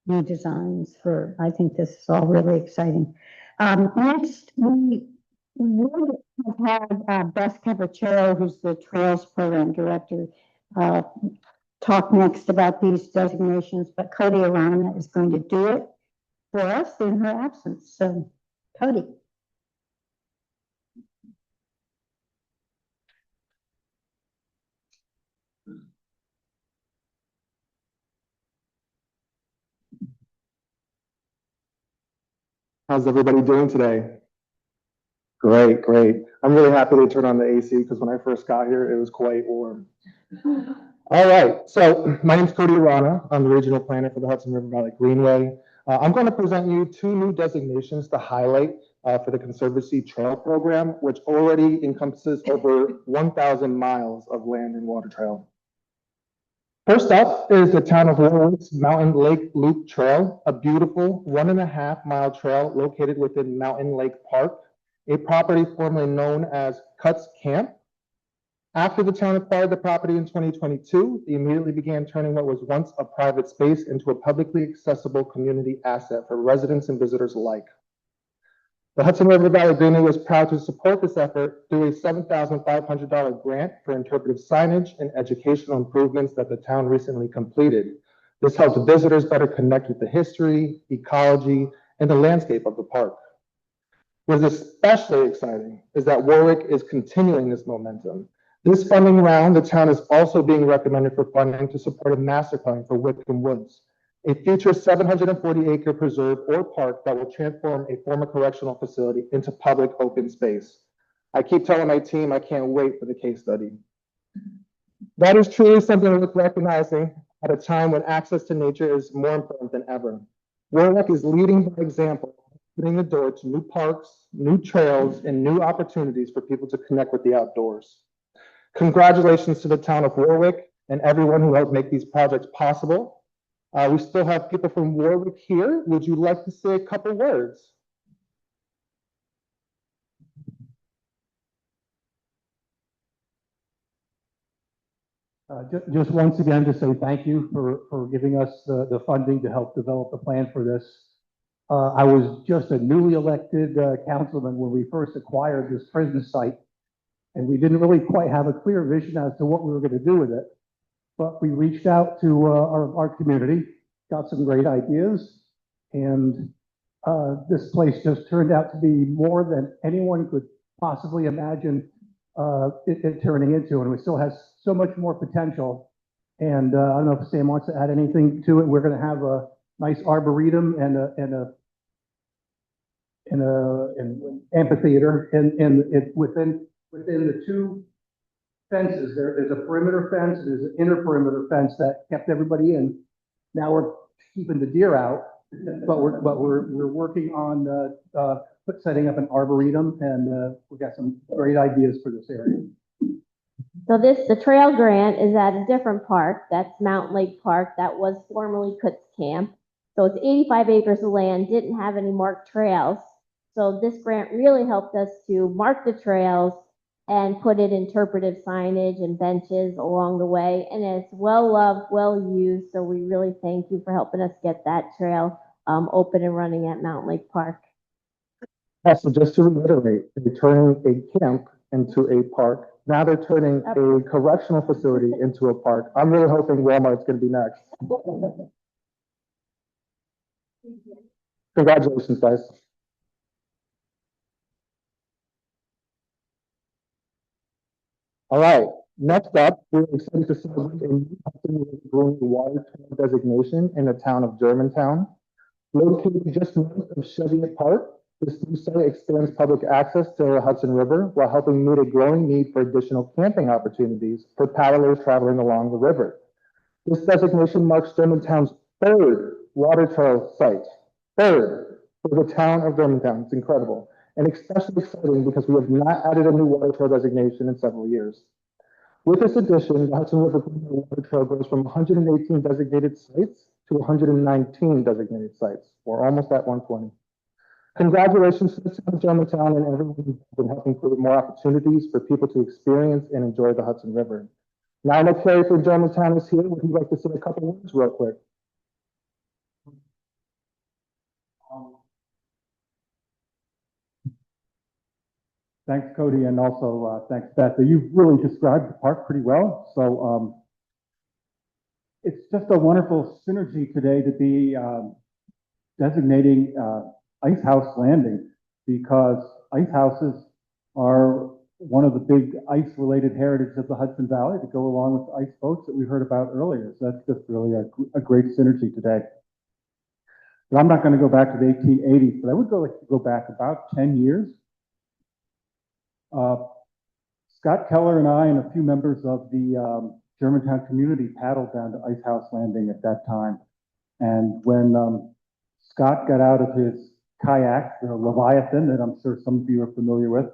new designs for, I think this is all really exciting. Next, we would have had Beth Cavachero, who's the Trails Program Director, talk next about these designations, but Cody Arana is going to do it for us in her absence. So, Cody. How's everybody doing today? Great, great. I'm really happy to turn on the AC because when I first got here, it was quite warm. All right, so my name's Cody Arana. I'm the regional planner for the Hudson River Valley Greenway. I'm going to present you two new designations to highlight for the Conservancy Trail Program, which already encompasses over 1,000 miles of land and water trail. First up is the town of Warwick's Mountain Lake Loop Trail, a beautiful 1.5 mile trail located within Mountain Lake Park, a property formerly known as Cuts Camp. After the town acquired the property in 2022, they immediately began turning what was once a private space into a publicly accessible community asset for residents and visitors alike. The Hudson River Valley Greenway was proud to support this effort through a $7,500 grant for interpretive signage and educational improvements that the town recently completed. This helps visitors better connect with the history, ecology, and the landscape of the park. What is especially exciting is that Warwick is continuing this momentum. This funding round, the town is also being recommended for funding to support a master plan for Wickham Woods, a future 740-acre preserve or park that will transform a former correctional facility into public open space. I keep telling my team I can't wait for the case study. That is truly something worth recognizing at a time when access to nature is more important than ever. Warwick is leading by example, opening the door to new parks, new trails, and new opportunities for people to connect with the outdoors. Congratulations to the town of Warwick and everyone who helped make these projects possible. We still have people from Warwick here. Would you like to say a couple words? Just once again to say thank you for giving us the funding to help develop the plan for this. I was just a newly elected councilman when we first acquired this prison site, and we didn't really quite have a clear vision as to what we were going to do with it. But we reached out to our community, got some great ideas, and this place just turned out to be more than anyone could possibly imagine it turning into, and it still has so much more potential. And I don't know if Sam wants to add anything to it. We're going to have a nice arboretum and an amphitheater, and within the two fences, there's a perimeter fence and there's an inner perimeter fence that kept everybody in. Now we're keeping the deer out, but we're working on setting up an arboretum, and we've got some great ideas for this area. So the trail grant is at a different park. That's Mountain Lake Park. That was formerly Cuts Camp. So it's 85 acres of land, didn't have any marked trails. So this grant really helped us to mark the trails and put in interpretive signage and benches along the way. And it's well loved, well used. So we really thank you for helping us get that trail open and running at Mountain Lake Park. Yeah, so just to reiterate, they're turning a camp into a park. Now they're turning a correctional facility into a park. I'm really hoping Walmart's going to be next. Congratulations, guys. All right, next up, we're excited to celebrate a new Greenway water trail designation in the town of Germantown. Located just north of Cheviot Park, this new site expands public access to the Hudson River while helping meet a growing need for additional camping opportunities for paddlers traveling along the river. This designation marks Germantown's third water trail site, third for the town of Germantown. It's incredible. And especially exciting because we have not added a new water trail designation in several years. With this addition, the Hudson River Water Trail goes from 118 designated sites to 119 designated sites. We're almost at 120. Congratulations to the town of Germantown and everyone who's been helping create more opportunities for people to experience and enjoy the Hudson River. Now that Carrie from Germantown is here, would you like to say a couple words real quick? Thanks, Cody, and also thanks, Beth. You've really described the park pretty well. So it's just a wonderful synergy today to be designating Ice House Landing, because ice houses are one of the big ice-related heritage of the Hudson Valley to go along with the ice boats that we heard about earlier. So that's just really a great synergy today. But I'm not going to go back to the 1880s, but I would go back about 10 years. Scott Keller and I and a few members of the Germantown community paddled down to Ice House Landing at that time. And when Scott got out of his kayak, the Leviathan, that I'm sure some of you are familiar with,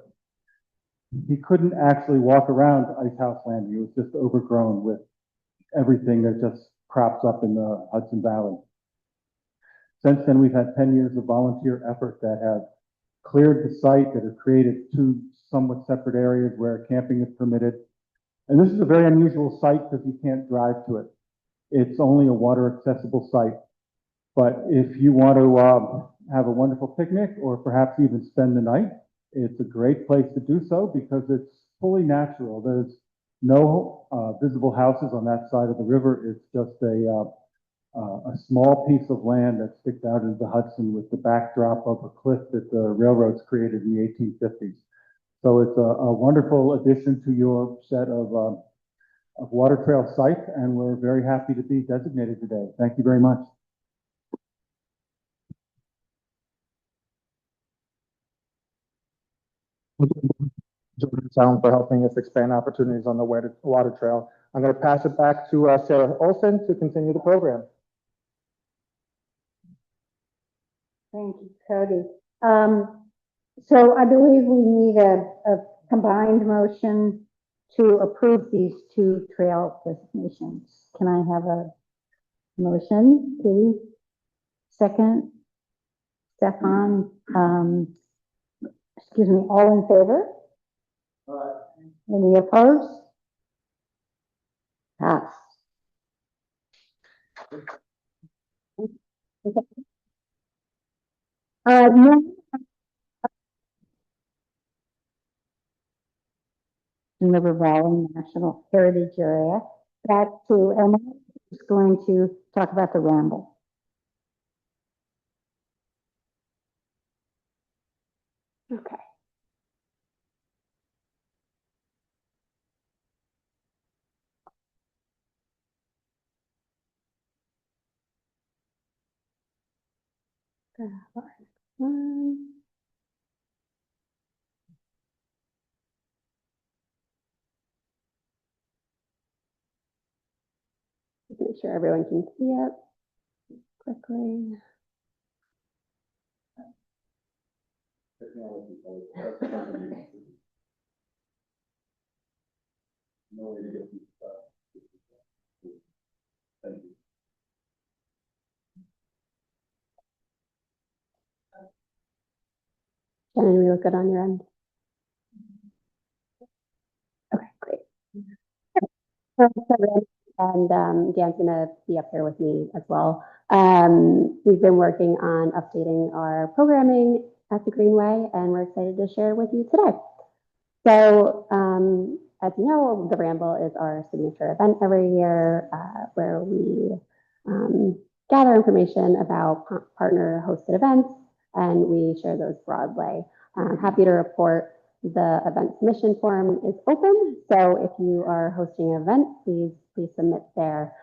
he couldn't actually walk around Ice House Landing. It was just overgrown with everything that just crops up in the Hudson Valley. Since then, we've had 10 years of volunteer effort that have cleared the site, that have created two somewhat separate areas where camping is permitted. And this is a very unusual site because you can't drive to it. It's only a water accessible site. But if you want to have a wonderful picnic or perhaps even spend the night, it's a great place to do so because it's fully natural. There's no visible houses on that side of the river. It's just a small piece of land that sticks out into the Hudson with the backdrop of a cliff that the railroads created in the 1850s. So it's a wonderful addition to your set of water trail sites, and we're very happy to be designated today. Thank you very much. Germantown for helping us expand opportunities on the water trail. I'm going to pass it back to Sarah Olson to continue the program. Thank you, Cody. So I believe we need a combined motion to approve these two trail designations. Can I have a motion, please? Second, Stefan, excuse me, all in favor? Any opposed? Passed. Okay. No. River Valley National Heritage Area. Back to Emma, who's going to talk about the ramble. Okay. Just make sure everyone can see it quickly. Shannon, we look good on your end? Okay, great. And Dan's gonna be up here with me as well. We've been working on updating our programming at the Greenway, and we're excited to share with you today. So, as you know, the Ramble is our signature event every year, where we gather information about partner hosted events, and we share those broadly. I'm happy to report the event submission form is open. So if you are hosting an event, please submit there.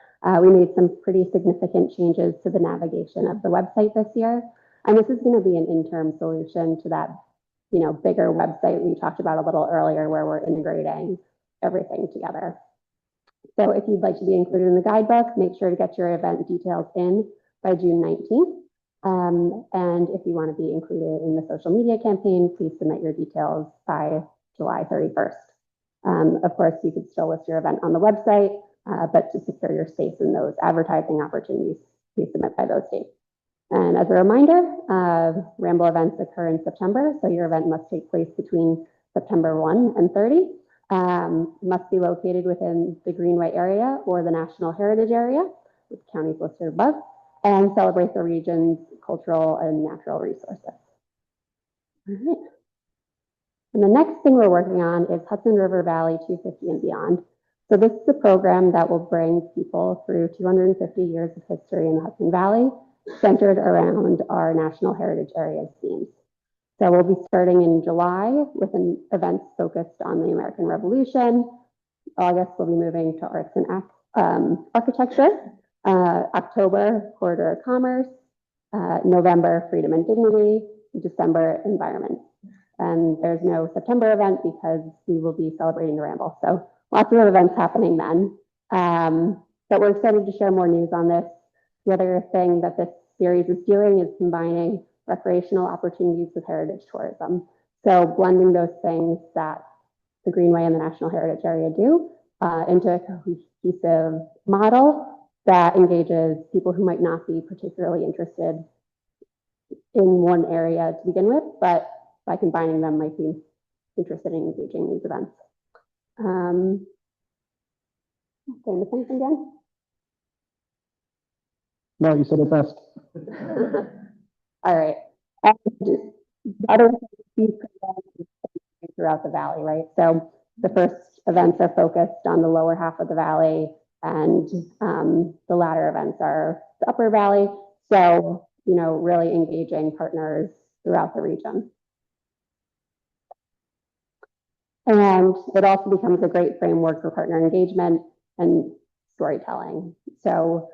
We made some pretty significant changes to the navigation of the website this year. And this is going to be an interim solution to that, bigger website we talked about a little earlier, where we're integrating everything together. So if you'd like to be included in the guidebook, make sure to get your event details in by June 19th. And if you want to be included in the social media campaign, please submit your details by July 31st. Of course, you could still list your event on the website, but to secure your space in those advertising opportunities, please submit by those dates. And as a reminder, Ramble events occur in September, so your event must take place between September 1 and 30. Must be located within the Greenway area or the National Heritage Area, with counties listed above, and celebrate the region's cultural and natural resources. All right. And the next thing we're working on is Hudson River Valley 250 and beyond. So this is a program that will bring people through 250 years of history in the Hudson Valley, centered around our National Heritage Areas themes. So we'll be starting in July with an events focused on the American Revolution. August, we'll be moving to arts and architecture. October, corridor of commerce. November, freedom and dignity. December, environment. And there's no September event because we will be celebrating the Ramble. So lots of events happening then. But we're excited to share more news on this. The other thing that this series is doing is combining recreational opportunities with heritage tourism. So blending those things that the Greenway and the National Heritage Area do into a cohesive model that engages people who might not be particularly interested in one area to begin with, but by combining them might be interested in engaging in these events. Saying the same thing again? No, you said it best. All right. Other throughout the valley, right? So the first events are focused on the lower half of the valley, and the latter events are the upper valley. So, you know, really engaging partners throughout the region. And it also becomes a great framework for partner engagement and storytelling. So,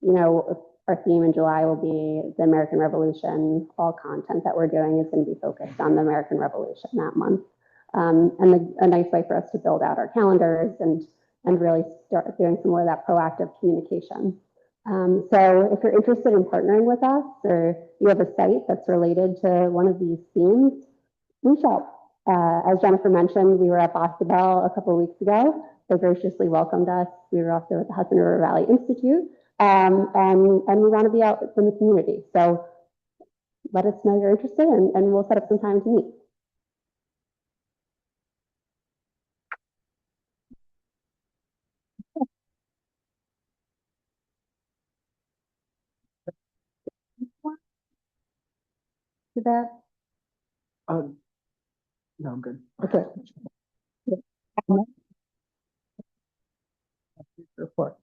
you know, our theme in July will be the American Revolution. All content that we're doing is going to be focused on the American Revolution that month. And a nice way for us to build out our calendars and really start doing some more of that proactive communication. So if you're interested in partnering with us, or you have a site that's related to one of these themes, reach out. As Jennifer mentioned, we were at Boscobel a couple of weeks ago. They graciously welcomed us. We were also at the Hudson River Valley Institute, and we want to be out in the community. So let us know you're interested, and we'll set up some time to meet. To that? No, I'm good. Okay. Report.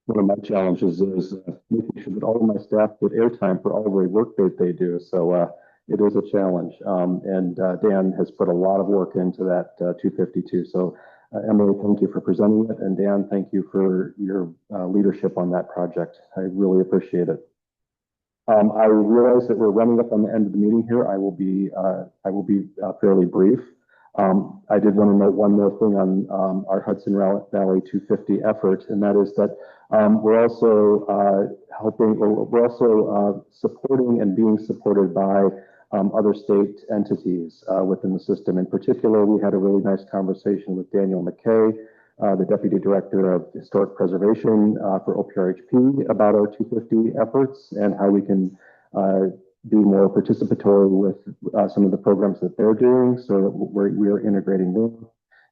One of my challenges is making sure that all of my staff get airtime for all the work that they do. So it is a challenge. And Dan has put a lot of work into that 252. So Emily, thank you for presenting it. And Dan, thank you for your leadership on that project. I really appreciate it. I realize that we're running up on the end of the meeting here. I will be fairly brief. I did want to note one more thing on our Hudson Valley 250 effort, and that is that we're also supporting and being supported by other state entities within the system. In particular, we had a really nice conversation with Daniel McKay, the Deputy Director of Historic Preservation for OPRHP, about our 250 efforts and how we can be more participatory with some of the programs that they're doing, so that we're integrating them.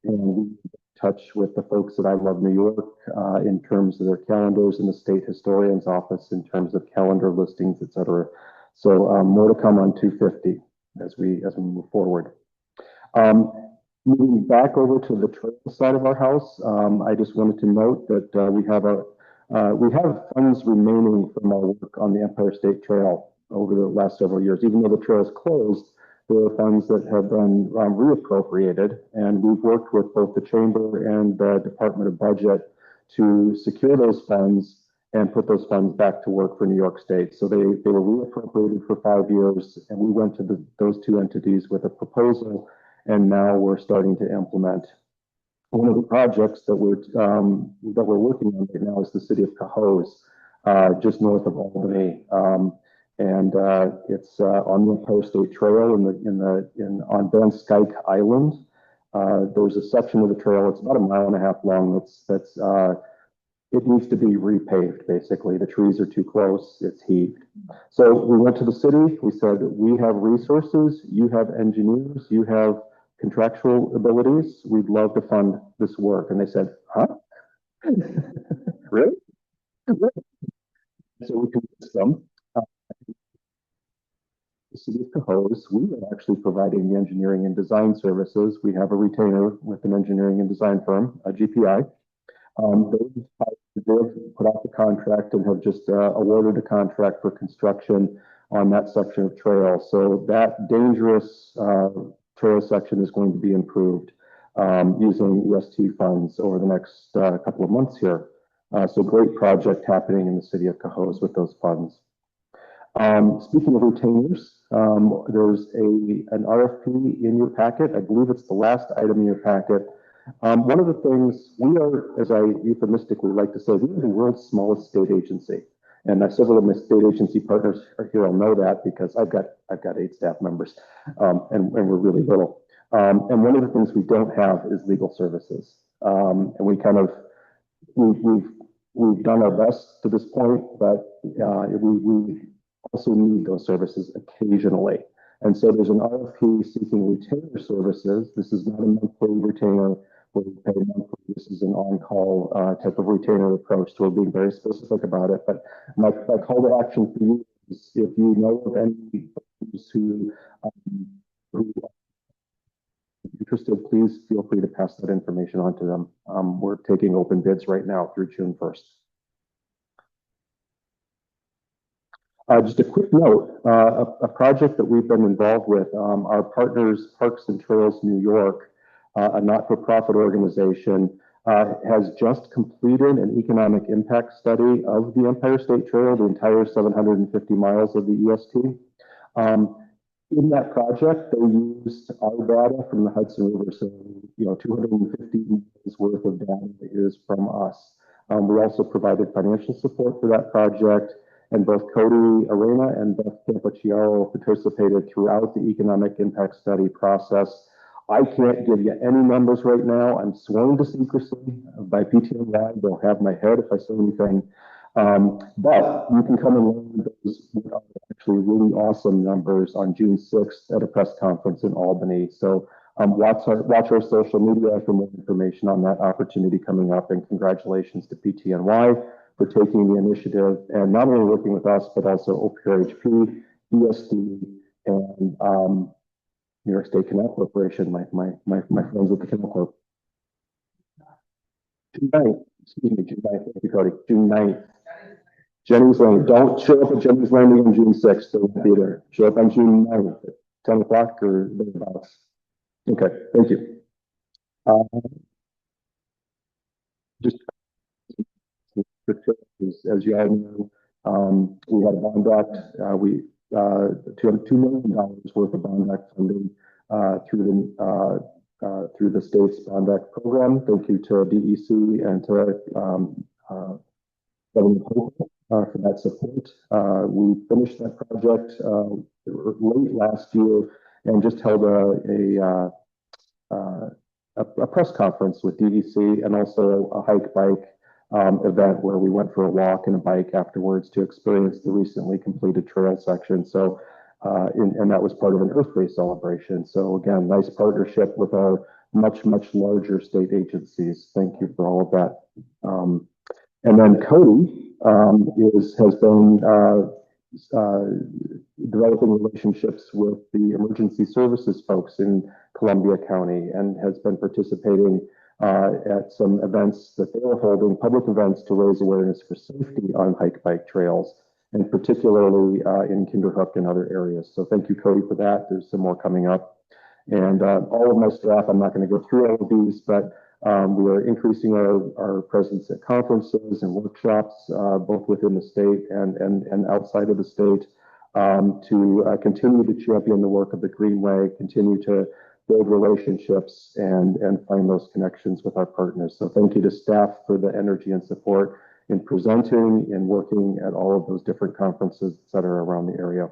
And we touch with the folks at I Love New York in terms of their calendars, and the State Historian's Office in terms of calendar listings, et cetera. So more to come on 250 as we move forward. Moving back over to the trail side of our house, I just wanted to note that we have funds remaining from our work on the Empire State Trail over the last several years. Even though the trail is closed, there are funds that have been reappropriated, and we've worked with both the Chamber and the Department of Budget to secure those funds and put those funds back to work for New York State. So they were reappropriated for 5 years, and we went to those two entities with a proposal, and now we're starting to implement. One of the projects that we're working on right now is the city of Cohoes, just north of Albany. And it's on the Empire State Trail on Van Skyke Island. There's a section of the trail, it's about 1.5 miles long, it needs to be repaved, basically. The trees are too close, it's heaved. So we went to the city, we said, we have resources, you have engineers, you have contractual abilities, we'd love to fund this work. And they said, huh? Really? So we convinced them. The city of Cohoes, we are actually providing the engineering and design services. We have a retainer with an engineering and design firm, a GPI. They've put out the contract and have just awarded a contract for construction on that section of trail. So that dangerous trail section is going to be improved using EST funds over the next couple of months here. So great project happening in the city of Cohoes with those funds. Speaking of retainers, there's an RFP in your packet. I believe it's the last item in your packet. One of the things we are, as I euphemistically like to say, we are the world's smallest state agency. And several of my state agency partners are here. I'll know that because I've got 8 staff members, and we're really little. And one of the things we don't have is legal services. And we've done our best to this point, but we also need those services occasionally. And so there's an RFP seeking retainer services. This is not a monthly retainer where we pay monthly. This is an on-call type of retainer approach. So we're being very specific about it. But my call to action for you is if you know of any who are interested, please feel free to pass that information on to them. We're taking open bids right now through June 1st. Just a quick note, a project that we've been involved with, our partners, Parks and Trails New York, a not-for-profit organization, has just completed an economic impact study of the Empire State Trail, the entire 750 miles of the EST. In that project, they used our data from the Hudson River, so 250 miles worth of data is from us. We also provided financial support for that project. And both Cody Arena and Beth Campochiaro participated throughout the economic impact study process. I can't give you any numbers right now. I'm sworn to secrecy by PTNY. They'll have my head if I say anything. But you can come and learn those are actually really awesome numbers on June 6th at a press conference in Albany. So watch our social media for more information on that opportunity coming up. And congratulations to PTNY for taking the initiative and not only working with us, but also OPRHP, ESD, and New York State Canal Corporation, my friends with the Canal Corp. June 9th, thank you, Cody. June 9th. Jennings Landing. Don't show up at Jennings Landing on June 6th. They won't be there. Show up on June 9th at 10 o'clock or thereabouts. Okay, thank you. Just as you all know, we had a bond act. $2 million worth of bond act funding through the state's bond act program. Thank you to DEC and to Governor Hope for that support. We finished that project late last year and just held a press conference with DEC and also a hike bike event where we went for a walk and a bike afterwards to experience the recently completed trail section. So, and that was part of an Earth Day celebration. So again, nice partnership with our much larger state agencies. Thank you for all of that. And then Cody has been developing relationships with the emergency services folks in Columbia County and has been participating at some events that they are holding, public events to raise awareness for safety on hike bike trails, and particularly in Kinderhook and other areas. So thank you, Cody, for that. There's some more coming up. And all of my staff, I'm not going to go through all of these, but we are increasing our presence at conferences and workshops, both within the state and outside of the state, to continue to champion the work of the Greenway, continue to build relationships and find those connections with our partners. So thank you to staff for the energy and support, in presenting and working at all of those different conferences, et cetera, around the area.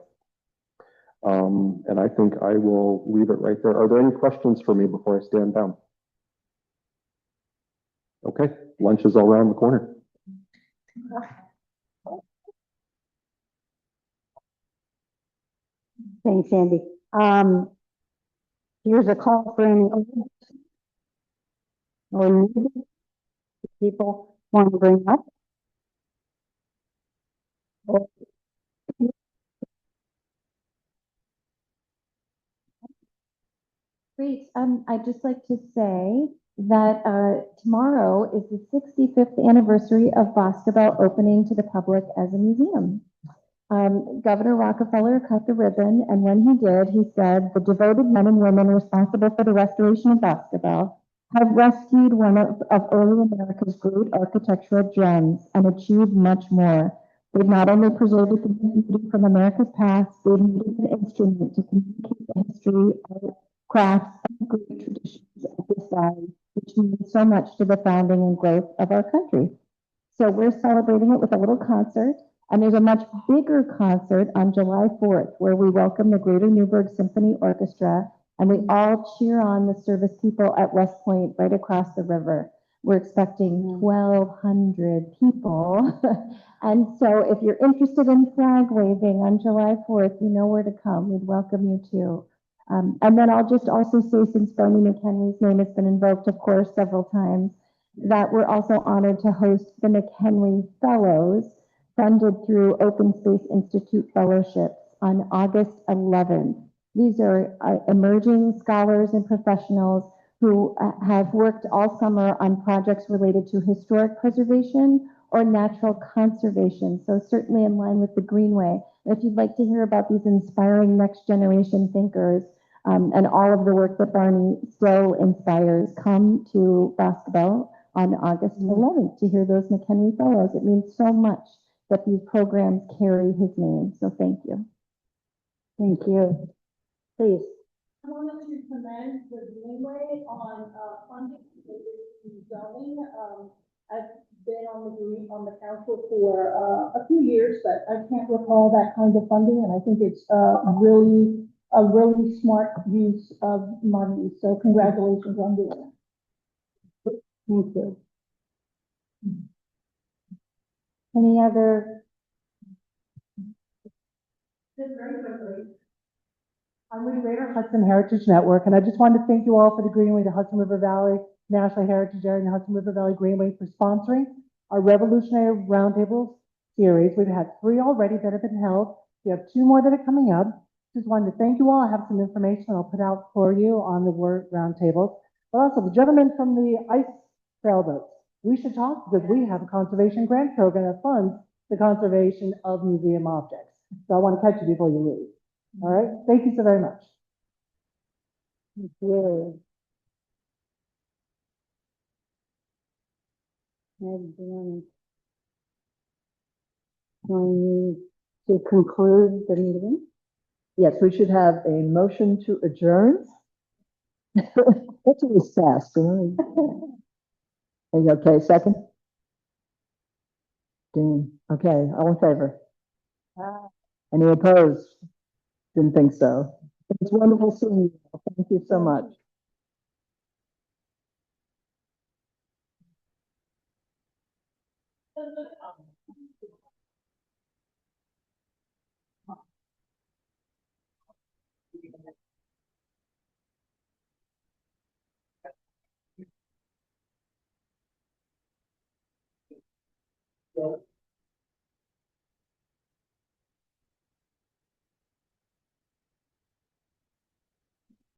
And I think I will leave it right there. Are there any questions for me before I stand down? Okay, lunch is all around the corner. Thanks, Andy. Here's a call for any or people want to bring up. Great. I'd just like to say that tomorrow is the 65th anniversary of Boscobel opening to the public as a museum. Governor Rockefeller cut the ribbon, and when he did, he said, "The devoted men and women responsible for the restoration of Boscobel have rescued one of early America's great architectural gems and achieved much more. They've not only preserved the beauty from America's past, they've made it an instrument to communicate the history, art, crafts, and great traditions of this valley, which means so much to the founding and growth of our country." So we're celebrating it with a little concert, and there's a much bigger concert on July 4th, where we welcome the Greater Newburgh Symphony Orchestra, and we all cheer on the service people at West Point right across the river. We're expecting 1,200 people. And so if you're interested in flag waving on July 4th, you know where to come. We'd welcome you too. And then I'll just also say, since Barney McHenry's name has been invoked, of course, several times, that we're also honored to host the McHenry Fellows, funded through Open Space Institute Fellowships, on August 11th. These are emerging scholars and professionals who have worked all summer on projects related to historic preservation or natural conservation, so certainly in line with the Greenway. If you'd like to hear about these inspiring next generation thinkers and all of the work that Barney still inspires, come to Boscobel on August 11th to hear those McHenry Fellows. It means so much that these programs carry his name, so thank you. Thank you. Please. I wanted to commend the Greenway on funding for zoning. I've been on the council for a few years, but I can't recall that kind of funding, and I think it's a really smart use of money. So congratulations on doing it. Thank you. Any other? Just very quickly. I'm with Greater Hudson Heritage Network, and I just wanted to thank you all for the Greenway, the Hudson River Valley National Heritage Area, and the Hudson River Valley Greenway for sponsoring our Revolutionary Roundtables series. We've had 3 already that have been held. We have 2 more that are coming up. Just wanted to thank you all. I have some information I'll put out for you on the word roundtables. But also the gentleman from the ice sailboats. We should talk because we have a conservation grant program that funds the conservation of museum objects. So I want to catch you before you leave. All right. Thank you so very much. Thank you. Going to conclude the meeting. Yes, we should have a motion to adjourn. That's always fast, you know? Okay, second? Dean, okay, all in favor? Any opposed? Didn't think so. It's wonderful seeing you. Thank you so much.